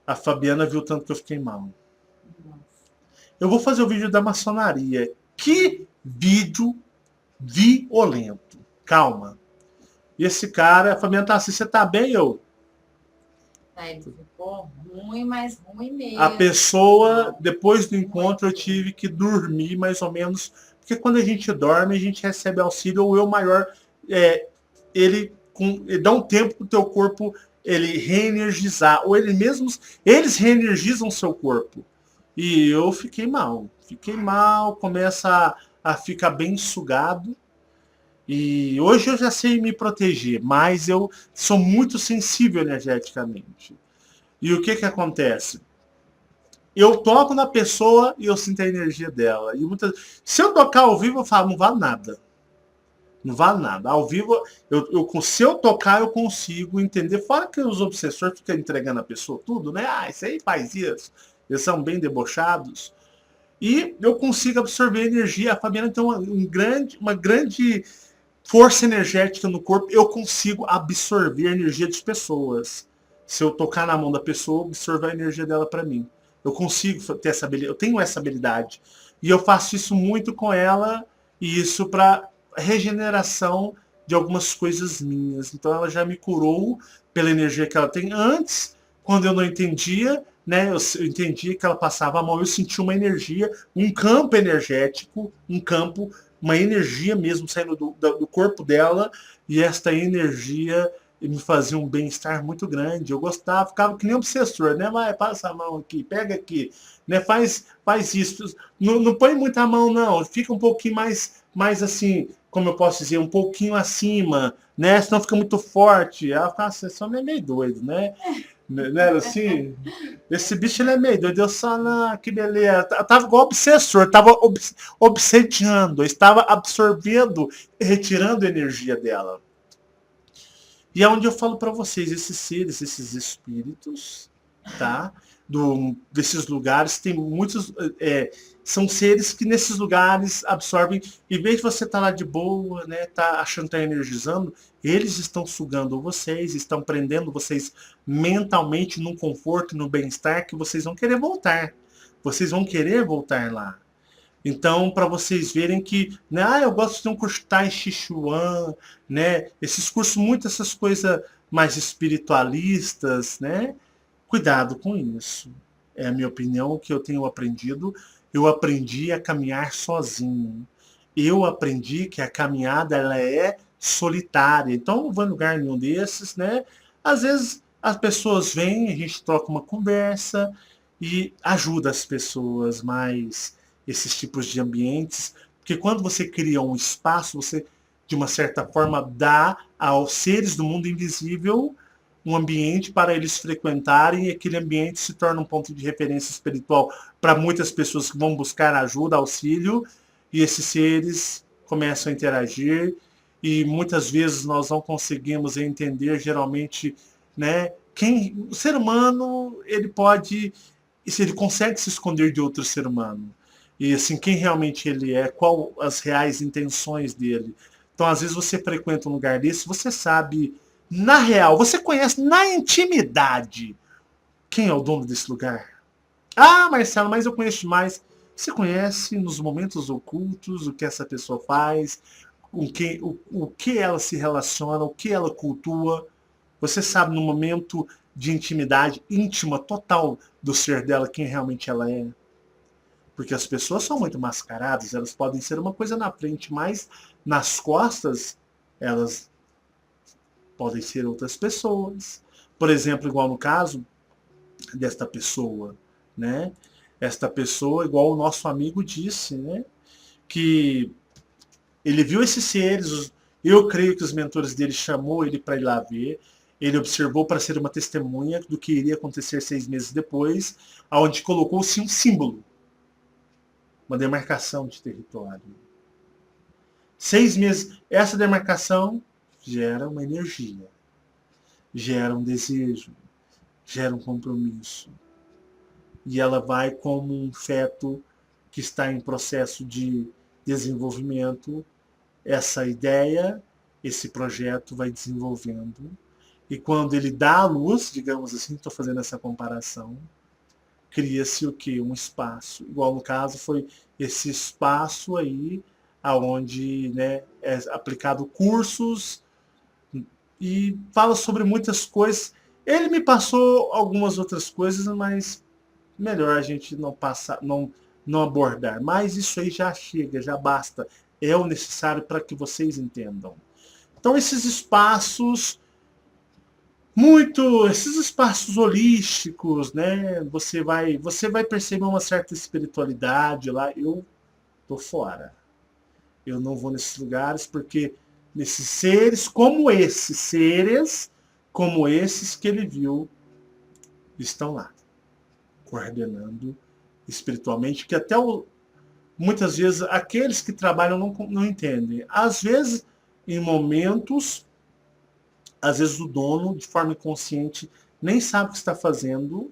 A Fabiana viu tanto que eu fiquei mal. Eu vou fazer o vídeo da maçonaria. Que vídeo violento. Calma. E esse cara, a Fabiana tá assim, você tá bem? Eu. Aí ficou ruim, mas ruim A mesmo. pessoa, depois do encontro, eu tive que dormir mais ou menos. Porque quando a gente dorme, a gente recebe auxílio, ou eu maior, ele dá um tempo pro teu corpo ele reenergizar. Ou eles reenergizam seu corpo. E eu fiquei mal. Fiquei mal, começa a ficar bem sugado. E hoje eu já sei me proteger, mas eu sou muito sensível energeticamente. E o que que acontece? Eu toco na pessoa e eu sinto a energia dela. E se eu tocar ao vivo, eu falo, não vale nada. Não vale nada. Ao vivo, se eu tocar, eu consigo entender. Fora que os obsessores ficam entregando a pessoa tudo, né? Ah, isso aí faz isso. Eles são bem debochados. E eu consigo absorver energia. A Fabiana tem uma grande força energética no corpo. Eu consigo absorver a energia das pessoas. Se eu tocar na mão da pessoa, absorver a energia dela para mim. Eu consigo ter essa habilidade. Eu tenho essa habilidade. E eu faço isso muito com ela. E isso para regeneração de algumas coisas minhas. Então ela já me curou pela energia que ela tem. Antes, quando eu não entendia, né, eu entendia que ela passava a mão, eu sentia uma energia, um campo energético, uma energia mesmo saindo do corpo dela, e esta energia me fazia um bem-estar muito grande. Eu gostava, ficava que nem obsessor, né? Vai, passa a mão aqui, pega aqui, né? Faz isso. Não põe muita mão, não. Fica um pouquinho mais assim, como eu posso dizer, um pouquinho acima, né? Senão fica muito forte. Ela fala assim, só é meio doido, né? Né, assim, esse bicho ele é meio doido. Eu só, não, que beleza. Eu tava igual obsessor, tava obsediando, eu estava absorvendo, retirando a energia dela. E é onde eu falo para vocês, esses seres, esses espíritos, tá? Desses lugares, tem muitos. São seres que nesses lugares absorvem, em vez de você estar lá de boa, né? Tá achando que tá energizando, eles estão sugando vocês, estão prendendo vocês mentalmente num conforto, no bem-estar, que vocês vão querer voltar. Vocês vão querer voltar lá. Então, para vocês verem que, né, eu gosto de um curso Tai Chi Chuan, né, esses cursos, muito essas coisas mais espiritualistas, né, cuidado com isso. É a minha opinião, o que eu tenho aprendido. Eu aprendi a caminhar sozinho. Eu aprendi que a caminhada ela é solitária. Então, não vou em lugar nenhum desses, né? Às vezes as pessoas vêm, a gente troca uma conversa e ajuda as pessoas mais esses tipos de ambientes, porque quando você cria um espaço, você de uma certa forma dá aos seres do mundo invisível um ambiente para eles frequentarem e aquele ambiente se torna um ponto de referência espiritual para muitas pessoas que vão buscar ajuda, auxílio, e esses seres começam a interagir e muitas vezes nós não conseguimos entender geralmente, né, o ser humano, ele pode, se ele consegue se esconder de outro ser humano. E assim, quem realmente ele é, qual as reais intenções dele. Então, às vezes você frequenta um lugar desse, você sabe na real, você conhece na intimidade quem é o dono desse lugar? Ah, Marcelo, mas eu conheço demais. Você conhece nos momentos ocultos o que essa pessoa faz, o que ela se relaciona, o que ela cultua. Você sabe no momento de intimidade íntima total do ser dela quem realmente ela é. Porque as pessoas são muito mascaradas, elas podem ser uma coisa na frente, mas nas costas elas podem ser outras pessoas. Por exemplo, igual no caso desta pessoa, né? Esta pessoa, igual o nosso amigo disse, né? Que ele viu esses seres, eu creio que os mentores dele chamou ele para ir lá ver, ele observou para ser uma testemunha do que iria acontecer 6 meses depois, onde colocou-se um símbolo, uma demarcação de território. 6 meses, essa demarcação gera uma energia, gera um desejo, gera um compromisso. E ela vai como um feto que está em processo de desenvolvimento. Essa ideia, esse projeto vai desenvolvendo. E quando ele dá a luz, digamos assim, estou fazendo essa comparação, cria-se o quê? Um espaço. Igual no caso foi esse espaço aí, aonde, né, é aplicado cursos e fala sobre muitas coisas. Ele me passou algumas outras coisas, mas melhor a gente não passar, não abordar. Mas isso aí já chega, já basta. É o necessário para que vocês entendam. Então esses espaços esses espaços holísticos, né? Você vai perceber uma certa espiritualidade lá. Eu tô fora. Eu não vou nesses lugares porque nesses seres como esses que ele viu, estão lá, coordenando espiritualmente, que até muitas vezes aqueles que trabalham não entendem. Às vezes, em momentos, às vezes o dono, de forma inconsciente, nem sabe o que está fazendo.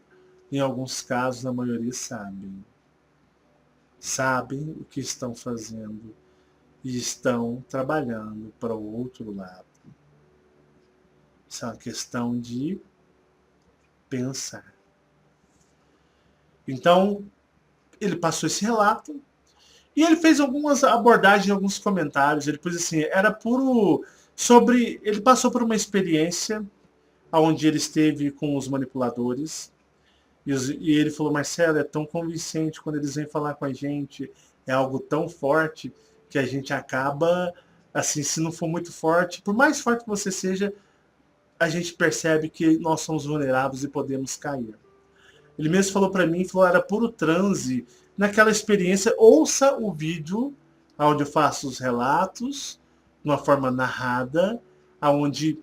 Em alguns casos, a maioria sabem. Sabem o que estão fazendo e estão trabalhando para o outro lado. Isso é uma questão de pensar. Então, ele passou esse relato e ele fez algumas abordagens, alguns comentários. Ele pôs assim, era puro sobre... Ele passou por uma experiência onde ele esteve com os manipuladores e ele falou, Marcelo, é tão convincente quando eles vêm falar com a gente, é algo tão forte que a gente acaba, assim, se não for muito forte, por mais forte que você seja, a gente percebe que nós somos vulneráveis e podemos cair. Ele mesmo falou para mim, falou, era puro transe. Naquela experiência, ouça o vídeo onde eu faço os relatos, de uma forma narrada, onde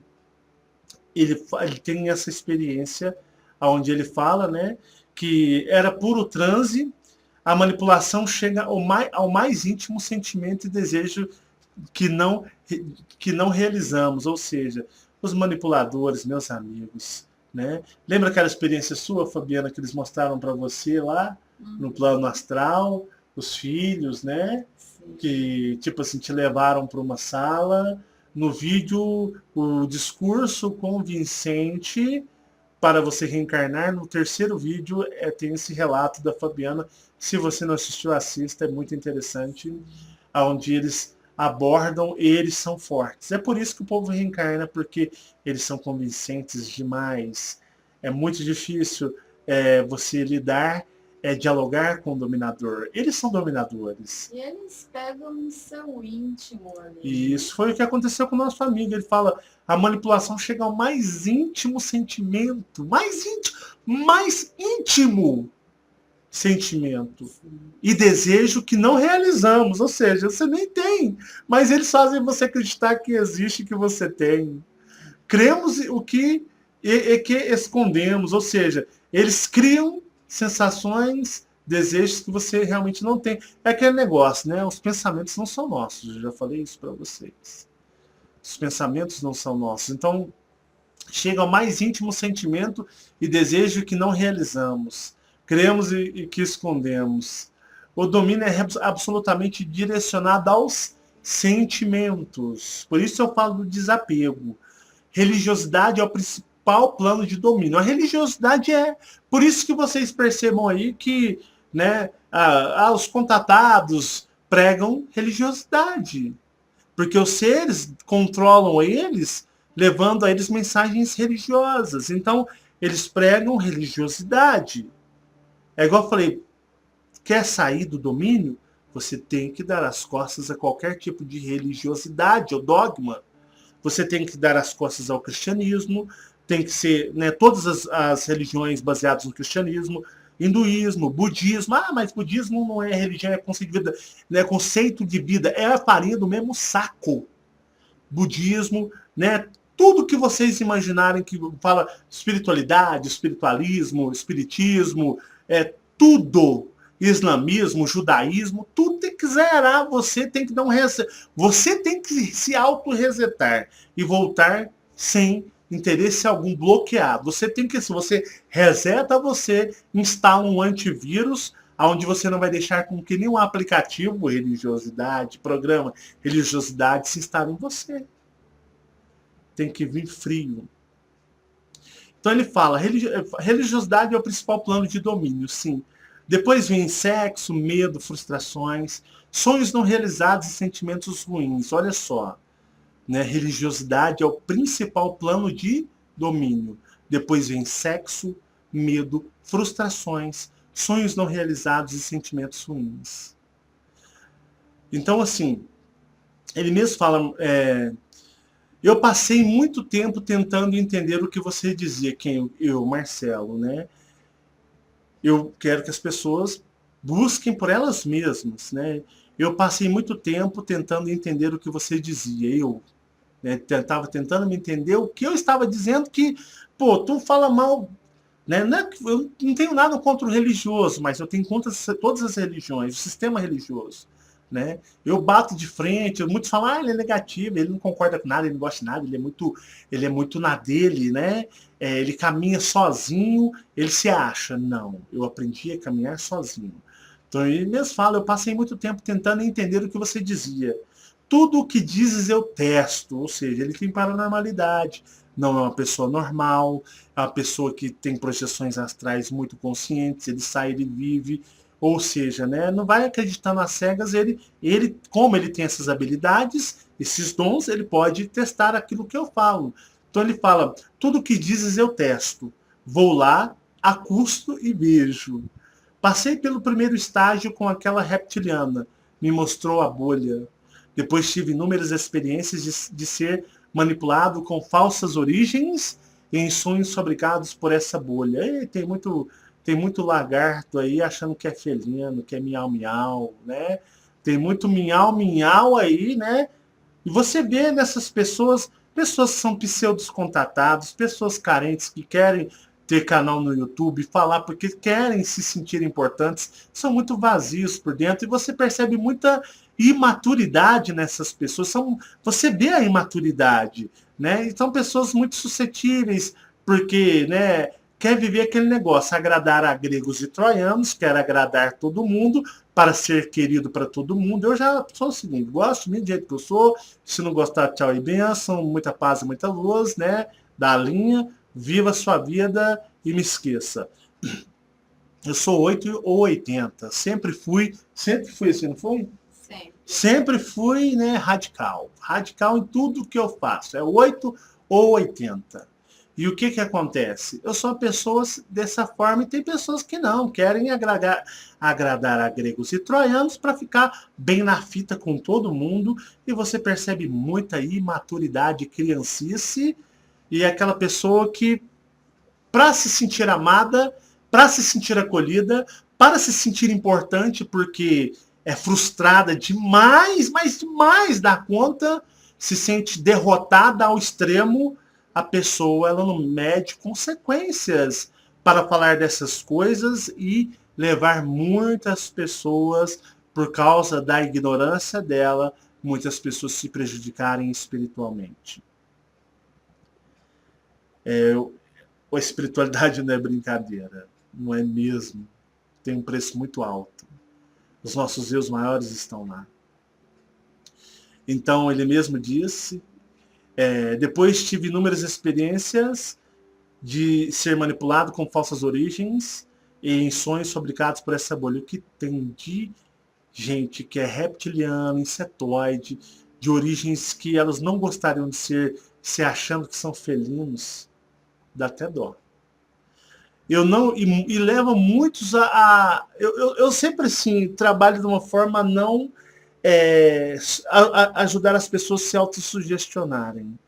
ele tem essa experiência, onde ele fala, né, que era puro transe, a manipulação chega ao mais íntimo sentimento e desejo que não realizamos, ou seja, os manipuladores, meus amigos, né? Lembra aquela experiência sua, Fabiana, que eles mostraram para você lá no plano astral, os filhos, né? Sim. Que tipo assim te levaram para uma sala, no vídeo o discurso convincente para você reencarnar. No terceiro vídeo tem esse relato da Fabiana. Se você não assistiu, assista, é muito interessante, onde eles abordam, eles são fortes. É por isso que o povo reencarna, porque eles são convincentes demais. É muito difícil você dialogar com o dominador. Eles são dominadores. E eles pegam no seu íntimo ali. E isso foi o que aconteceu com o nosso amigo. Ele fala, a manipulação chega ao mais íntimo sentimento. Mais íntimo sentimento. E desejo que não realizamos. Ou seja, você nem tem. Mas eles fazem você acreditar que existe, que você tem. Cremos o que escondemos. Ou seja, eles criam sensações, desejos que você realmente não tem. É aquele negócio, né? Os pensamentos não são nossos. Eu já falei isso para vocês. Os pensamentos não são nossos. Então, chega ao mais íntimo sentimento e desejo que não realizamos. Cremos e que escondemos. O domínio é absolutamente direcionado aos sentimentos. Por isso eu falo do desapego. Religiosidade é o principal plano de domínio. A religiosidade é... Por isso que vocês percebam aí que, né, os contatados pregam religiosidade. Porque os seres controlam eles, levando a eles mensagens religiosas. Então, eles pregam religiosidade. É igual eu falei, quer sair do domínio? Você tem que dar as costas a qualquer tipo de religiosidade ou dogma. Você tem que dar as costas ao cristianismo, tem que ser, né, todas as religiões baseadas no cristianismo, hinduísmo, budismo. Mas budismo não é religião, é conceito de vida. Né, conceito de vida, é a farinha do mesmo saco. Budismo, né? Tudo que vocês imaginarem que fala espiritualidade, espiritualismo, espiritismo, tudo. islamismo, judaísmo, tudo tem que zerar, você tem que dar um reset, você tem que se auto-resetar e voltar sem interesse algum, bloqueado. Você tem que, se você reseta, você instala um antivírus, onde você não vai deixar com que nenhum aplicativo, religiosidade, programa, religiosidade se instale em você. Tem que vir frio. Então ele fala, religiosidade é o principal plano de domínio, sim. Depois vem sexo, medo, frustrações, sonhos não realizados e sentimentos ruins. Olha só, né? Religiosidade é o principal plano de domínio. Depois vem sexo, medo, frustrações, sonhos não realizados e sentimentos ruins. Então, assim, ele mesmo fala, eu passei muito tempo tentando entender o que você dizia, quem eu, Marcelo, né? Eu quero que as pessoas busquem por elas mesmas, né? Eu passei muito tempo tentando entender o que você dizia, né, estava tentando me entender o que eu estava dizendo que, pô, tu fala mal, né? Eu não tenho nada contra o religioso, mas eu tenho contra todas as religiões, o sistema religioso. Né? Eu bato de frente, muitos falam, ele é negativo, ele não concorda com nada, ele não gosta de nada, ele é muito na dele, né? Ele caminha sozinho, ele se acha. Não, eu aprendi a caminhar sozinho. Então ele mesmo fala, eu passei muito tempo tentando entender o que você dizia. Tudo o que dizes eu testo, ou seja, ele tem paranormalidade, não é uma pessoa normal, é uma pessoa que tem projeções astrais muito conscientes, ele sai, ele vive, ou seja, né, não vai acreditar nas cegas, como ele tem essas habilidades, esses dons, ele pode testar aquilo que eu falo. Então ele fala, tudo que dizes eu testo, vou lá, acusto e vejo. Passei pelo primeiro estágio com aquela reptiliana, me mostrou a bolha. Depois tive inúmeras experiências de ser manipulado com falsas origens e em sonhos fabricados por essa bolha. E tem muito lagarto aí achando que é felino, que é miau-miau, né? Tem muito miau-miau aí, né? E você vê nessas pessoas que são pseudos contatados, pessoas carentes que querem ter canal no YouTube, falar porque querem se sentir importantes, são muito vazios por dentro e você percebe muita imaturidade nessas pessoas. Você vê a imaturidade, né? E são pessoas muito suscetíveis, porque, né, quer viver aquele negócio, agradar a gregos e troianos, quer agradar todo mundo, para ser querido para todo mundo. Eu já sou o seguinte, gosto do jeito que eu sou, se não gostar, tchau e benção, muita paz e muita luz, né? Da linha, viva a sua vida e me esqueça. Eu sou 8 ou 80, sempre fui assim, não foi? Sempre fui, né, radical em tudo que eu faço, é 8 ou 80. E o que acontece? Eu sou pessoas dessa forma e tem pessoas que não, querem agradar a gregos e troianos para ficar bem na fita com todo mundo e você percebe muita imaturidade, criancice e aquela pessoa que, para se sentir amada, para se sentir acolhida, para se sentir importante, porque é frustrada demais, mas demais da conta, se sente derrotada ao extremo, a pessoa ela não mede consequências para falar dessas coisas e levar muitas pessoas, por causa da ignorância dela, muitas pessoas se prejudicarem espiritualmente. A espiritualidade não é brincadeira, não é mesmo. Tem um preço muito alto. Os nossos erros maiores estão lá. Então ele mesmo disse, depois tive inúmeras experiências de ser manipulado com falsas origens e em sonhos fabricados por essa bolha. O que tem de gente que é reptiliana, insetoide, de origens que elas não gostariam de ser, se achando que são felinos, dá até dó. E leva muitos eu sempre assim trabalho de uma forma a não ajudar as pessoas a se autossugestionarem.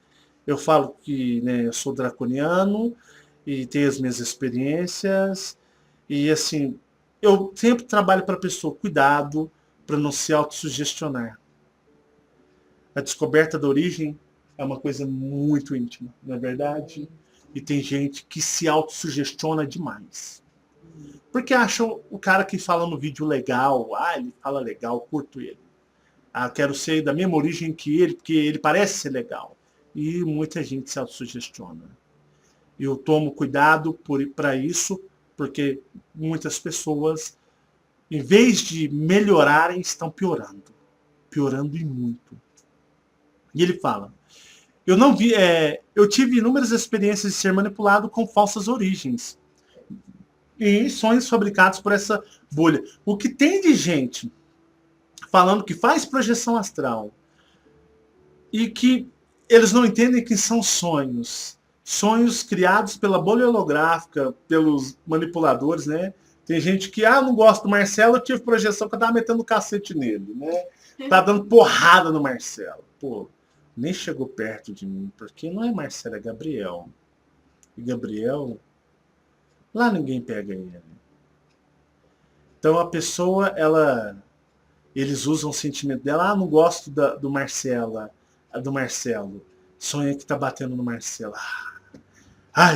Eu falo que, né, eu sou draconiano e tenho as minhas experiências e assim eu sempre trabalho para a pessoa, cuidado para não se autossugestionar. A descoberta da origem é uma coisa muito íntima, não é verdade? E tem gente que se autossugestiona demais. Porque acham o cara que fala no vídeo legal, ele fala legal, curto ele. Quero ser da mesma origem que ele, porque ele parece ser legal. E muita gente se autossugestiona. Eu tomo cuidado para isso, porque muitas pessoas, em vez de melhorarem, estão piorando. Piorando e muito. E ele fala, eu não vi, eu tive inúmeras experiências de ser manipulado com falsas origens. E sonhos fabricados por essa bolha. O que tem de gente falando que faz projeção astral e que eles não entendem que são sonhos. Sonhos criados pela bolha holográfica, pelos manipuladores, né? Tem gente que, não gosto do Marcelo, eu tive projeção que eu tava metendo cacete nele, né? Tá dando porrada no Marcelo. Pô, nem chegou perto de mim, porque não é Marcelo, é Gabriel. E Gabriel, lá ninguém pega ele. Então a pessoa, eles usam o sentimento dela, não gosto do Marcelo, do Marcelo. Sonha que tá batendo no Marcelo.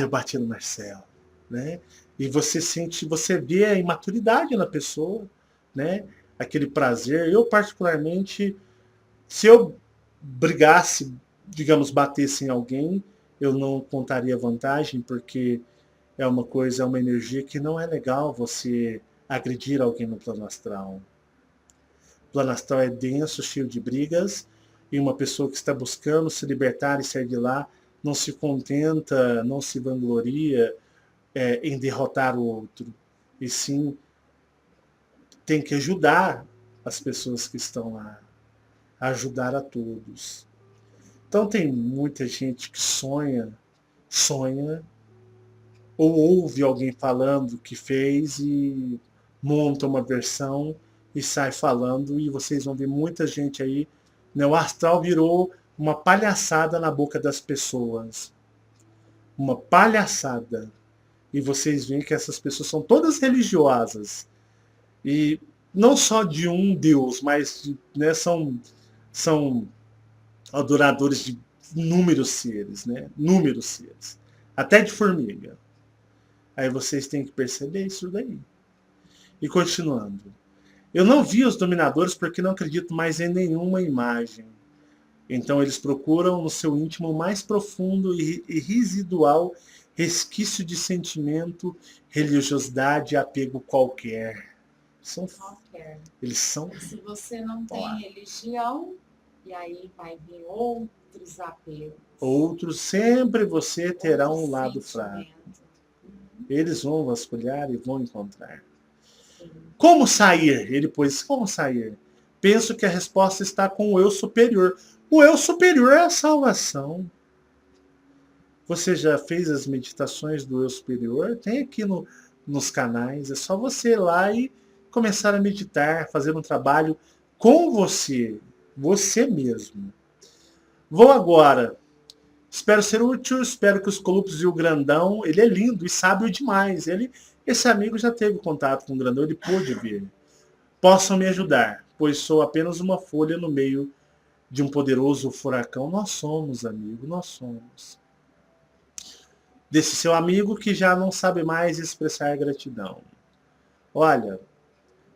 Eu bati no Marcelo, né? E você vê a imaturidade na pessoa, né? Aquele prazer. Eu particularmente, se eu brigasse, digamos, batesse em alguém, eu não contaria vantagem, porque é uma energia que não é legal você agredir alguém no plano astral. O plano astral é denso, cheio de brigas, e uma pessoa que está buscando se libertar e sair de lá não se contenta, não se vangloria em derrotar o outro, e sim tem que ajudar as pessoas que estão lá, ajudar a todos. Então tem muita gente que sonha, ou ouve alguém falando que fez e monta uma versão e sai falando, e vocês vão ver muita gente aí, né? O astral virou uma palhaçada na boca das pessoas. Uma palhaçada. E vocês veem que essas pessoas são todas religiosas. E não só de um Deus, mas né, são adoradores de inúmeros seres, né? Inúmeros seres. Até de formiga. Aí vocês têm que perceber isso daí. E continuando. Eu não vi os dominadores porque não acredito mais em nenhuma imagem. Então eles procuram no seu íntimo mais profundo e residual resquício de sentimento, religiosidade e apego qualquer. Eles são. Se você não tem religião, e aí vai vir outros apegos. Outros, sempre você terá um lado fraco. Eles vão vasculhar e vão encontrar. Como sair? Ele pôs, como sair? Penso que a resposta está com o eu superior. O eu superior é a salvação. Você já fez as meditações do eu superior? Tem aqui nos canais. É só você ir lá e começar a meditar, fazer um trabalho com você. Você mesmo. Vou agora. Espero ser útil, espero que os Colupos e o Grandão, ele é lindo e sábio demais. Esse amigo já teve contato com o Grandão, ele pôde ver. Possam me ajudar, pois sou apenas uma folha no meio de um poderoso furacão. Nós somos, amigo, nós somos. Desse seu amigo que já não sabe mais expressar gratidão. Olha,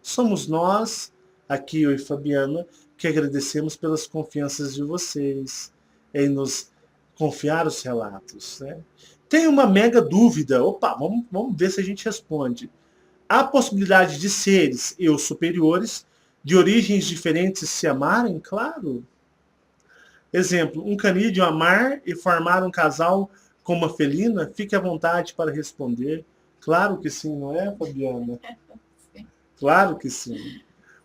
somos nós, aqui eu e Fabiana, que agradecemos pelas confianças de vocês em nos confiar os relatos. Né? Tem uma mega dúvida. Opa, vamos ver se a gente responde. Há possibilidade de seres eu superiores, de origens diferentes se amarem? Claro. Exemplo, um canídeo amar e formar um casal com uma felina? Fique à vontade para responder. Claro que sim, não é, Fabiana? Claro que sim.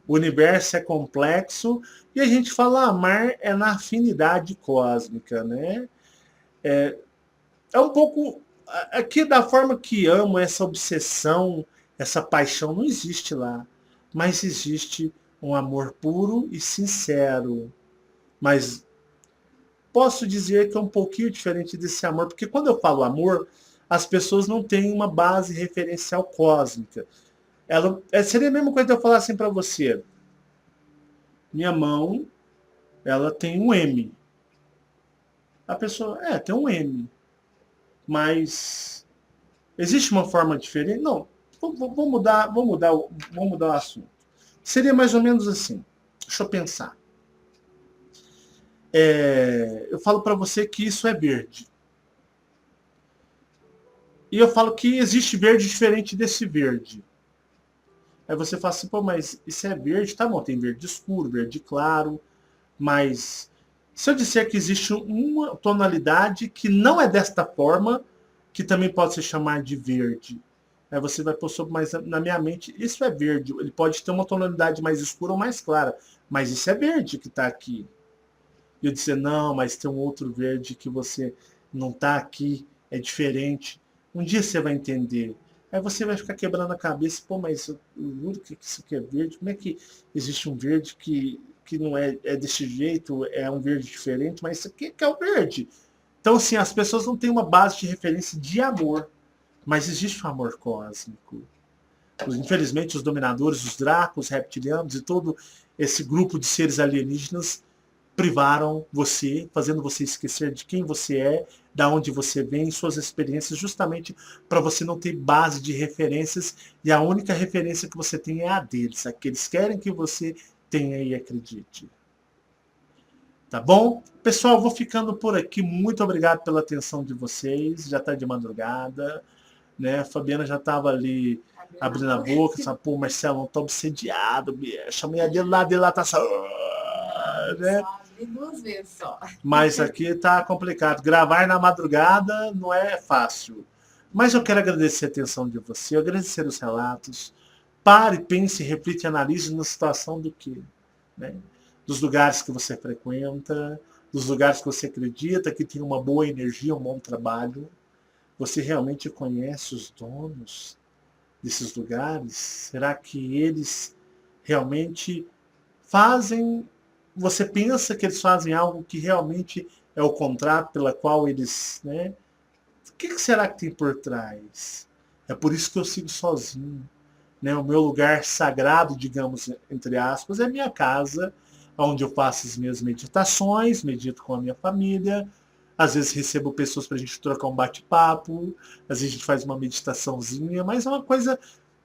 O universo é complexo e a gente fala amar é na afinidade cósmica, né? É um pouco aqui da forma que amo, essa obsessão, essa paixão não existe lá, mas existe um amor puro e sincero. Mas posso dizer que é um pouquinho diferente desse amor, porque quando eu falo amor, as pessoas não têm uma base referencial cósmica. Seria a mesma coisa de eu falar assim para você. Minha mão, ela tem um M. A pessoa, tem um M. Mas existe uma forma diferente? Não. vamos mudar o assunto. Seria mais ou menos assim. Deixa eu pensar. Eu falo para você que isso é verde. E eu falo que existe verde diferente desse verde. Aí você fala assim, pô, mas isso é verde? Tá bom, tem verde escuro, verde claro, mas se eu disser que existe uma tonalidade que não é desta forma, que também pode ser chamada de verde, aí você vai pôr sobre mais na minha mente, isso é verde. Ele pode ter uma tonalidade mais escura ou mais clara, mas isso é verde que está aqui. E eu dizer, não, mas tem um outro verde que você não está aqui, é diferente. Um dia você vai entender. Aí você vai ficar quebrando a cabeça, pô, mas eu juro que isso aqui é verde. Como é que existe um verde que não é desse jeito, é um verde diferente, mas isso aqui que é o verde. Então, assim, as pessoas não têm uma base de referência de amor, mas existe um amor cósmico. Infelizmente, os dominadores, os dracos, os reptilianos e todo esse grupo de seres alienígenas privaram você, fazendo você esquecer de quem você é, da onde você vem, suas experiências, justamente para você não ter base de referências, e a única referência que você tem é a deles, a que eles querem que você tenha e acredite. Tá bom? Pessoal, vou ficando por aqui. Muito obrigado pela atenção de vocês. Já está de madrugada, né? A Fabiana já estava ali abrindo a boca, sabe? Pô, Marcelo, tô obsediado, bicho. A mulher dele lá tá só... né? Vi 2 vezes só. Mas aqui tá complicado. Gravar na madrugada não é fácil. Mas eu quero agradecer a atenção de você, agradecer os relatos. Pare, pense, reflita e analise na situação do que, né? Dos lugares que você frequenta, dos lugares que você acredita que tem uma boa energia, um bom trabalho. Você realmente conhece os donos desses lugares? Será que eles realmente fazem... Você pensa que eles fazem algo que realmente é o contrato pela qual eles... né? O que será que tem por trás? É por isso que eu sigo sozinho. Né? O meu lugar sagrado, digamos, entre aspas, é a minha casa, onde eu faço as minhas meditações, medito com a minha família, às vezes recebo pessoas para a gente trocar um bate-papo, às vezes a gente faz uma meditaçãozinha, mas é uma coisa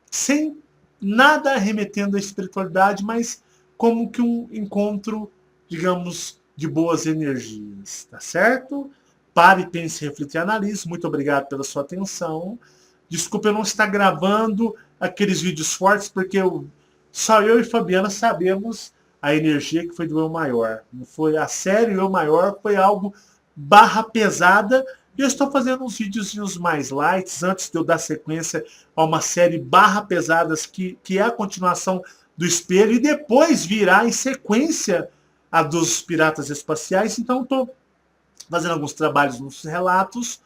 sem nada remetendo à espiritualidade, mas como que um encontro, digamos, de boas energias, tá certo? Pare, pense, reflita e analise. Muito obrigado pela sua atenção. Desculpa eu não estar gravando aqueles vídeos fortes, porque só eu e Fabiana sabemos a energia que foi do Eu Maior. Não foi a série Eu Maior, foi algo barra pesada. E eu estou fazendo uns videozinhos mais light, antes de eu dar sequência a uma série barra pesadas, que é a continuação do Espelho, e depois virá em sequência a dos Piratas Espaciais. Então estou fazendo alguns trabalhos nos relatos,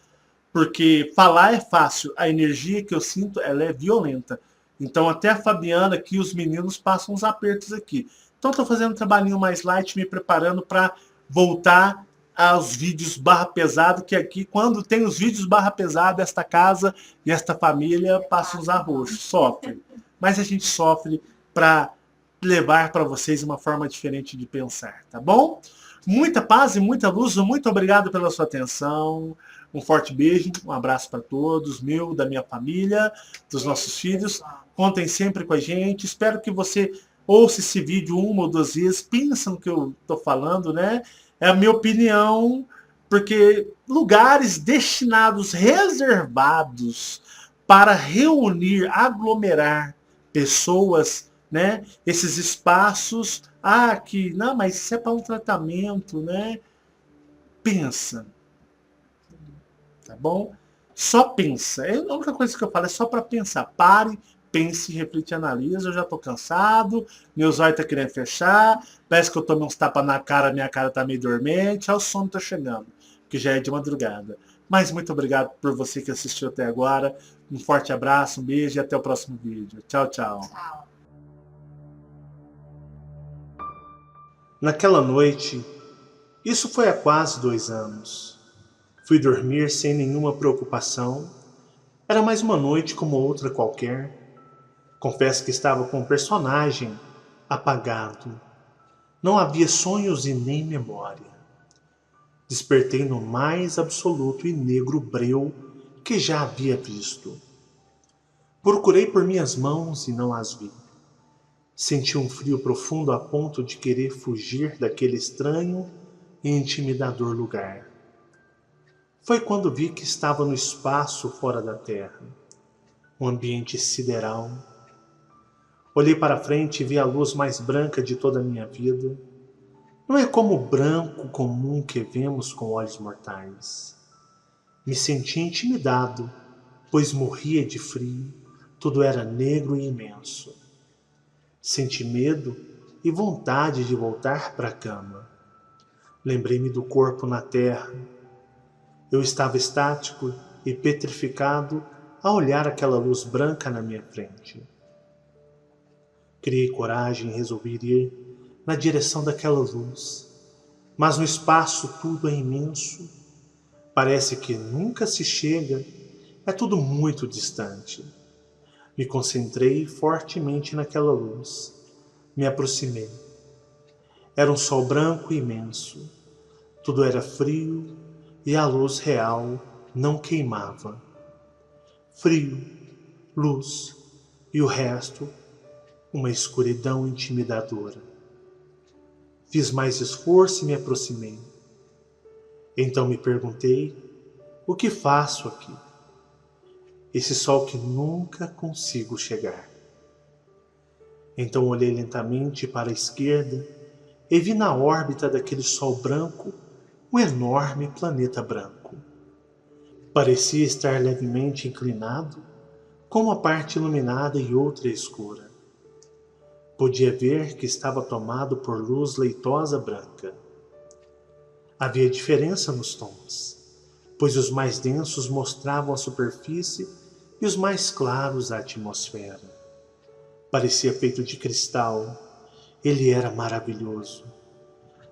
porque falar é fácil, a energia que eu sinto, ela é violenta. Então até a Fabiana aqui, os meninos passam uns apertos aqui. Então estou fazendo um trabalhinho mais light, me preparando para voltar aos vídeos barra pesado, que aqui, quando tem os vídeos barra pesado, esta casa e esta família passa uns arroxos, sofre. Mas a gente sofre para levar para vocês uma forma diferente de pensar, tá bom? Muita paz e muita luz, muito obrigado pela sua atenção. Um forte beijo, um abraço para todos, meu, da minha família, dos nossos filhos. Contem sempre com a gente. Espero que você ouça esse vídeo 1 ou 2 vezes, pensa no que eu estou falando, né? É a minha opinião, porque lugares destinados, reservados para reunir, aglomerar pessoas, né? Esses espaços, que não, mas isso é para um tratamento, né? Pensa, tá bom? Só pensa. A única coisa que eu falo é só para pensar. Pare, pense, reflete e analise. Eu já tô cansado, meus olhos tá querendo fechar, parece que eu tomei uns tapas na cara, minha cara tá meio dormente, o sono tá chegando, que já é de madrugada. Mas muito obrigado por você que assistiu até agora. Um forte abraço, um beijo e até o próximo vídeo. Tchau, tchau. Tchau. Naquela noite, isso foi há quase 2 anos. Fui dormir sem nenhuma preocupação. Era mais uma noite como outra qualquer. Confesso que estava com o personagem apagado. Não havia sonhos e nem memória. Despertei no mais absoluto e negro breu que já havia visto. Procurei por minhas mãos e não as vi. Senti um frio profundo a ponto de querer fugir daquele estranho e intimidador lugar. Foi quando vi que estava no espaço fora da Terra, um ambiente sideral. Olhei para frente e vi a luz mais branca de toda a minha vida. Não é como o branco comum que vemos com olhos mortais. Me senti intimidado, pois morria de frio, tudo era negro e imenso. Senti medo e vontade de voltar para a cama. Lembrei-me do corpo na terra. Eu estava estático e petrificado a olhar aquela luz branca na minha frente. Criei coragem e resolvi ir na direção daquela luz. Mas no espaço tudo é imenso. Parece que nunca se chega. É tudo muito distante. Me concentrei fortemente naquela luz. Me aproximei. Era um sol branco e imenso. Tudo era frio e a luz real não queimava. Frio, luz e o resto, uma escuridão intimidadora. Fiz mais esforço e me aproximei. Então me perguntei, o que faço aqui? Esse sol que nunca consigo chegar. Então olhei lentamente para a esquerda e vi na órbita daquele sol branco um enorme planeta branco. Parecia estar levemente inclinado, com uma parte iluminada e outra escura. Podia ver que estava tomado por luz leitosa branca. Havia diferença nos tons, pois os mais densos mostravam a superfície e os mais claros a atmosfera. Parecia feito de cristal. Ele era maravilhoso.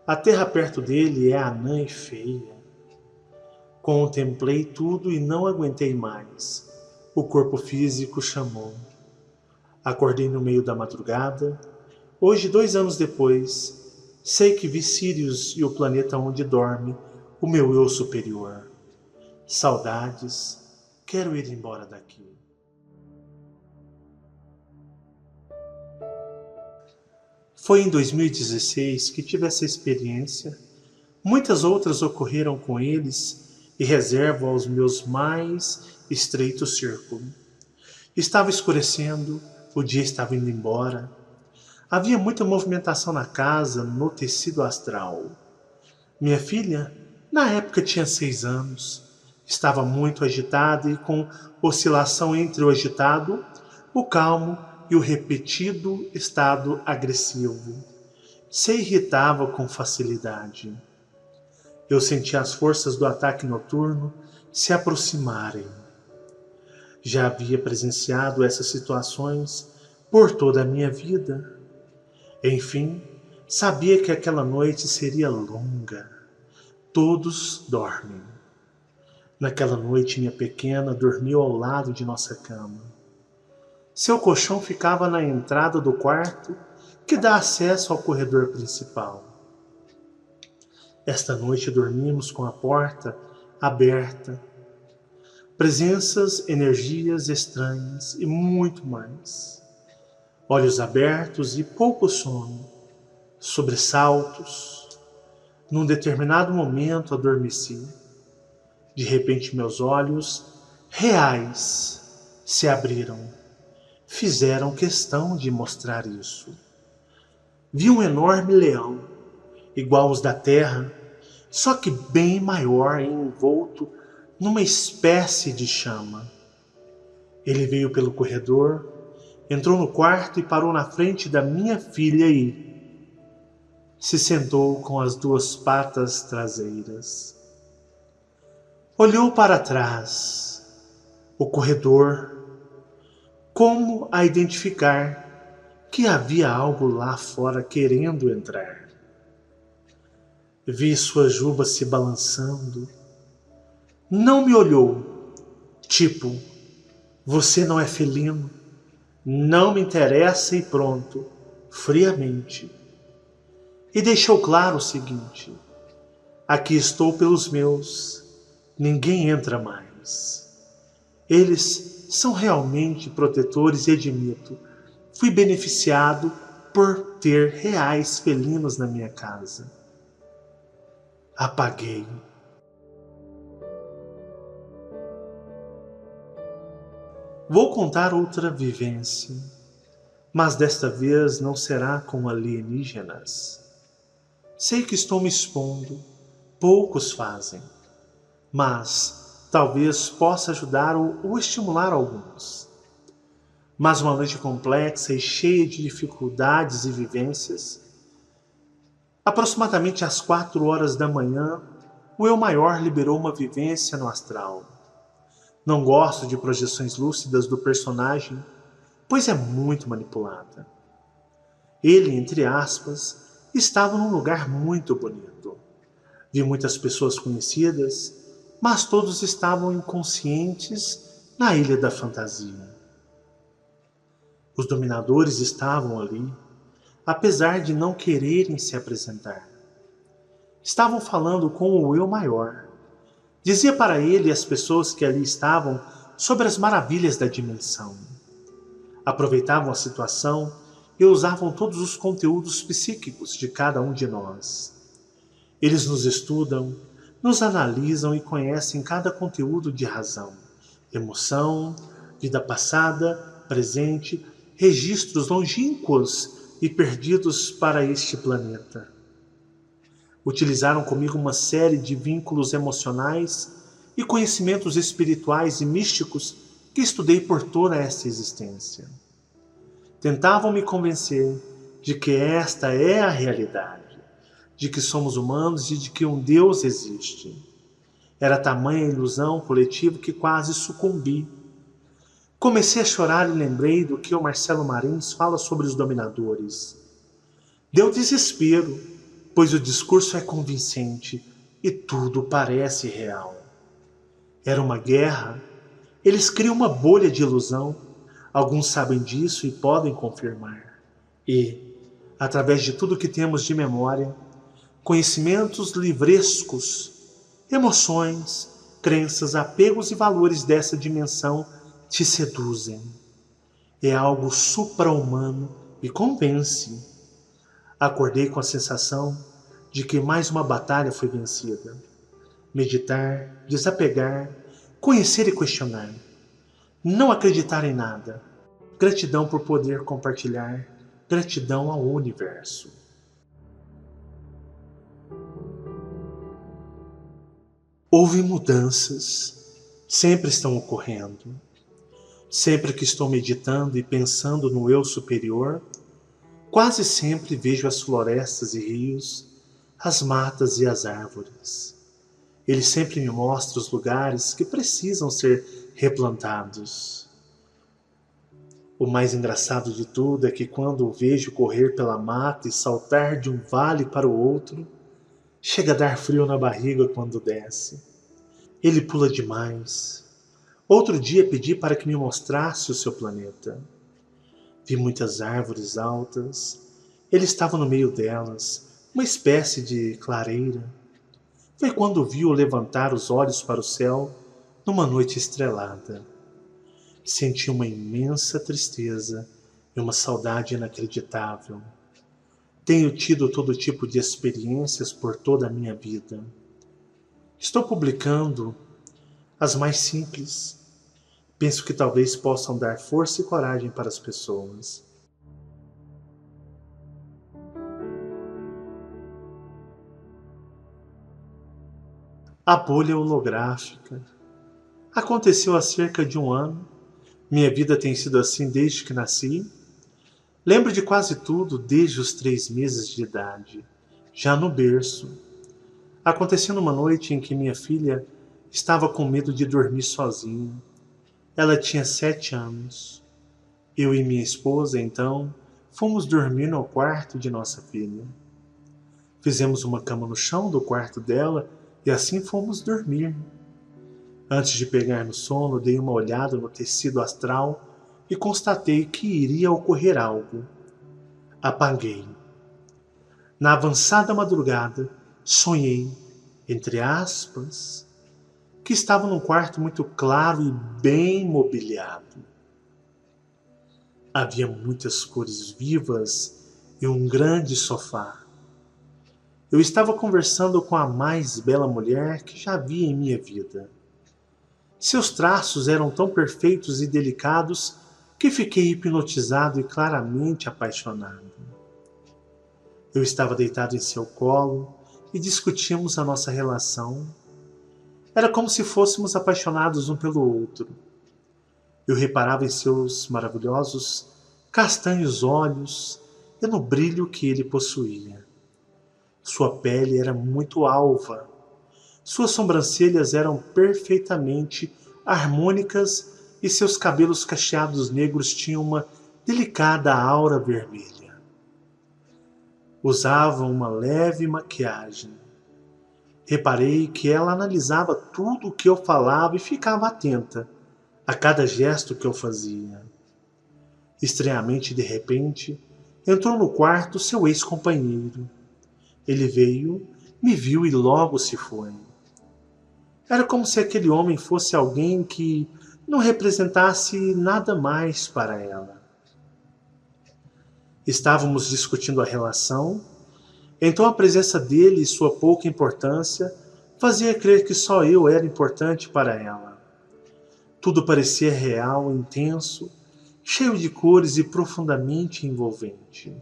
A terra perto dele é anã e feia. Contemplei tudo e não aguentei mais. O corpo físico chamou. Acordei no meio da madrugada. Hoje, 2 anos depois, sei que vi Sirius e o planeta onde dorme o meu eu superior. Saudades, quero ir embora daqui. Foi em 2016 que tive essa experiência. Muitas outras ocorreram com eles e reservo aos meus mais estreitos círculos. Estava escurecendo, o dia estava indo embora. Havia muita movimentação na casa, no tecido astral. Minha filha, na época tinha 6 anos, estava muito agitada e com oscilação entre o agitado, o calmo e o repetido estado agressivo. Se irritava com facilidade. Eu sentia as forças do ataque noturno se aproximarem. Já havia presenciado essas situações por toda a minha vida. Enfim, sabia que aquela noite seria longa. Todos dormem. Naquela noite, minha pequena dormiu ao lado de nossa cama. Seu colchão ficava na entrada do quarto que dá acesso ao corredor principal. Esta noite dormimos com a porta aberta. Presenças, energias estranhas e muito mais. Olhos abertos e pouco sono. Sobressaltos. Num determinado momento adormeci. De repente meus olhos reais se abriram. Fizeram questão de mostrar isso. Vi um enorme leão, igual aos da terra, só que bem maior e envolto numa espécie de chama. Ele veio pelo corredor, entrou no quarto e parou na frente da minha filha e se sentou com as 2 patas traseiras. Olhou para trás, o corredor, como a identificar que havia algo lá fora querendo entrar. Vi sua juba se balançando. Não me olhou, tipo, você não é felino, não me interessa e pronto, friamente. E deixou claro o seguinte, aqui estou pelos meus, ninguém entra mais. Eles são realmente protetores e admito, fui beneficiado por ter reais felinos na minha casa. Apaguei. Vou contar outra vivência, mas desta vez não será com alienígenas. Sei que estou me expondo, poucos fazem, mas talvez possa ajudar ou estimular alguns. Mas uma noite complexa e cheia de dificuldades e vivências, aproximadamente às 4 horas da manhã, o eu maior liberou uma vivência no astral. Não gosto de projeções lúcidas do personagem, pois é muito manipulada. Ele, entre aspas, estava num lugar muito bonito. Vi muitas pessoas conhecidas, mas todos estavam inconscientes na Ilha da Fantasia. Os dominadores estavam ali, apesar de não quererem se apresentar. Estavam falando com o eu maior. Dizia para ele e as pessoas que ali estavam sobre as maravilhas da dimensão. Aproveitavam a situação e usavam todos os conteúdos psíquicos de cada um de nós. Eles nos estudam, nos analisam e conhecem cada conteúdo de razão, emoção, vida passada, presente, registros longínquos e perdidos para este planeta. Utilizaram comigo uma série de vínculos emocionais e conhecimentos espirituais e místicos que estudei por toda esta existência. Tentavam me convencer de que esta é a realidade, de que somos humanos e de que um Deus existe. Era tamanha a ilusão coletiva que quase sucumbi. Comecei a chorar e lembrei do que o Marcelo Marins fala sobre os dominadores. Deu desespero, pois o discurso é convincente e tudo parece real. Era uma guerra. Eles criam uma bolha de ilusão. Alguns sabem disso e podem confirmar. E, através de tudo que temos de memória, conhecimentos livrescos, emoções, crenças, apegos e valores dessa dimensão te seduzem. É algo supra-humano e convence. Acordei com a sensação de que mais uma batalha foi vencida. Meditar, desapegar, conhecer e questionar. Não acreditar em nada. Gratidão por poder compartilhar. Gratidão ao universo. Houve mudanças. Sempre estão ocorrendo. Sempre que estou meditando e pensando no eu superior, quase sempre vejo as florestas e rios, as matas e as árvores. Ele sempre me mostra os lugares que precisam ser replantados. O mais engraçado de tudo é que quando o vejo correr pela mata e saltar de um vale para o outro, chega a dar frio na barriga quando desce. Ele pula demais. Outro dia pedi para que me mostrasse o seu planeta. Vi muitas árvores altas. Ele estava no meio delas, uma espécie de clareira. Foi quando vi-o levantar os olhos para o céu numa noite estrelada. Senti uma imensa tristeza e uma saudade inacreditável. Tenho tido todo tipo de experiências por toda a minha vida. Estou publicando as mais simples. Penso que talvez possam dar força e coragem para as pessoas. A bolha holográfica. Aconteceu há cerca de um ano. Minha vida tem sido assim desde que nasci. Lembro de quase tudo desde os 3 meses de idade, já no berço. Aconteceu numa noite em que minha filha estava com medo de dormir sozinha. Ela tinha 7 anos. Eu e minha esposa, então, fomos dormir no quarto de nossa filha. Fizemos uma cama no chão do quarto dela e assim fomos dormir. Antes de pegar no sono, dei uma olhada no tecido astral e constatei que iria ocorrer algo. Apaguei. Na avançada madrugada, sonhei, entre aspas, que estava num quarto muito claro e bem mobiliado. Havia muitas cores vivas e um grande sofá. Eu estava conversando com a mais bela mulher que já vi em minha vida. Seus traços eram tão perfeitos e delicados que fiquei hipnotizado e claramente apaixonado. Eu estava deitado em seu colo e discutíamos a nossa relação. Era como se fôssemos apaixonados um pelo outro. Eu reparava em seus maravilhosos, castanhos olhos e no brilho que ele possuía. Sua pele era muito alva. Suas sobrancelhas eram perfeitamente harmônicas e seus cabelos cacheados negros tinham uma delicada aura vermelha. Usava uma leve maquiagem. Reparei que ela analisava tudo o que eu falava e ficava atenta a cada gesto que eu fazia. Estranhamente, de repente, entrou no quarto seu ex-companheiro. Ele veio, me viu e logo se foi. Era como se aquele homem fosse alguém que não representasse nada mais para ela. Estávamos discutindo a relação, então a presença dele e sua pouca importância fazia crer que só eu era importante para ela. Tudo parecia real, intenso, cheio de cores e profundamente envolvente.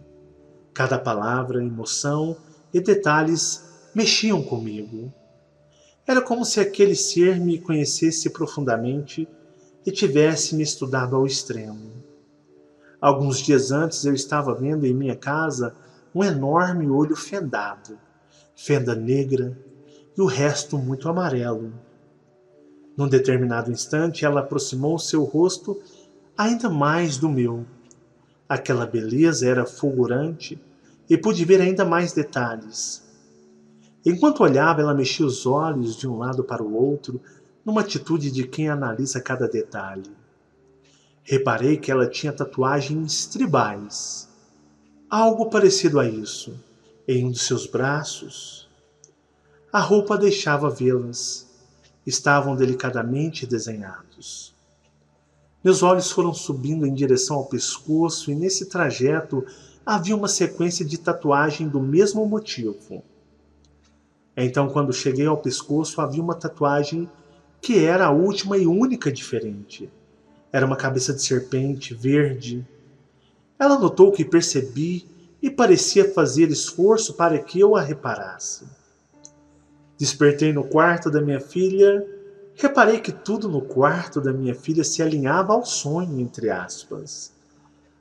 Cada palavra, emoção e detalhes mexiam comigo. Era como se aquele ser me conhecesse profundamente e tivesse me estudado ao extremo. Alguns dias antes eu estava vendo em minha casa um enorme olho fendado, fenda negra e o resto muito amarelo. Num determinado instante ela aproximou seu rosto ainda mais do meu. Aquela beleza era fulgurante e pude ver ainda mais detalhes. Enquanto olhava, ela mexia os olhos de um lado para o outro, numa atitude de quem analisa cada detalhe. Reparei que ela tinha tatuagens tribais, algo parecido a isso, em um de seus braços. A roupa deixava vê-las. Estavam delicadamente desenhados. Meus olhos foram subindo em direção ao pescoço e nesse trajeto havia uma sequência de tatuagem do mesmo motivo. Então, quando cheguei ao pescoço, havia uma tatuagem que era a última e única diferente. Era uma cabeça de serpente verde. Ela notou que percebi e parecia fazer esforço para que eu a reparasse. Despertei no quarto da minha filha. Reparei que tudo no quarto da minha filha se alinhava ao sonho, entre aspas.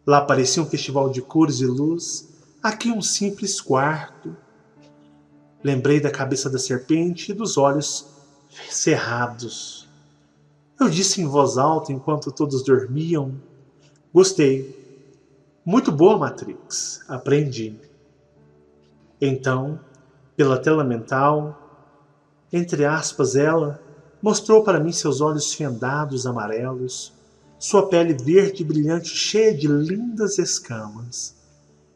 Lá parecia um festival de cores e luz, aqui um simples quarto. Lembrei da cabeça da serpente e dos olhos cerrados. Eu disse em voz alta enquanto todos dormiam: gostei. Muito boa, Matrix. Aprendi. Então, pela tela mental, entre aspas, ela mostrou para mim seus olhos fendados amarelos, sua pele verde brilhante cheia de lindas escamas.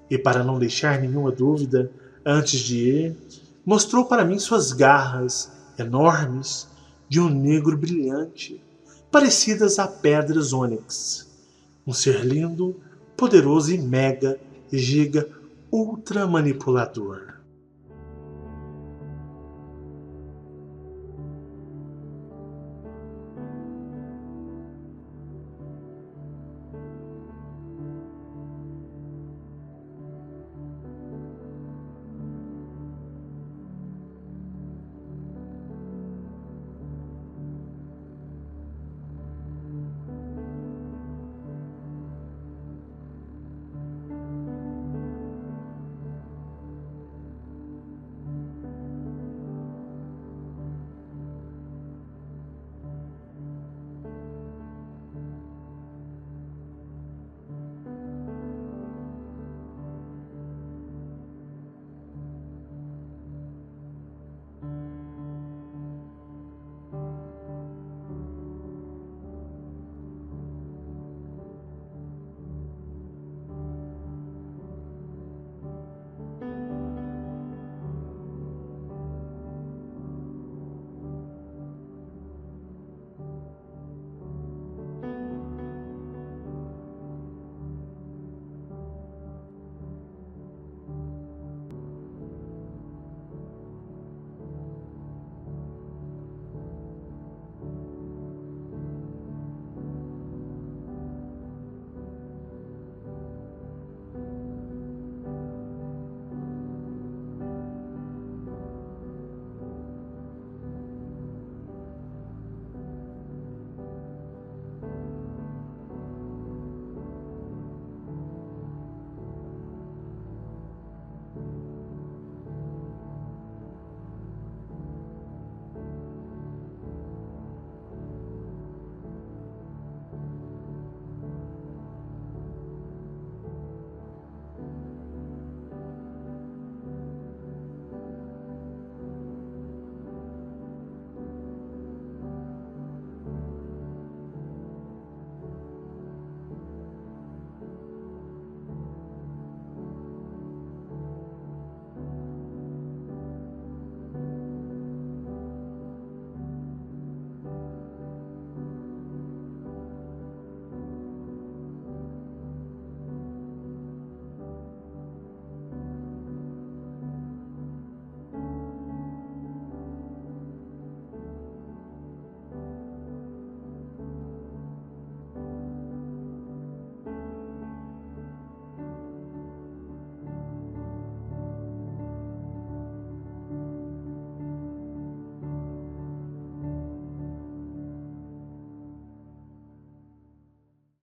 E para não deixar nenhuma dúvida, antes de ir, mostrou para mim suas garras enormes de um negro brilhante, parecidas a pedras ônix. Um ser lindo, poderoso e mega, giga, ultra manipulador.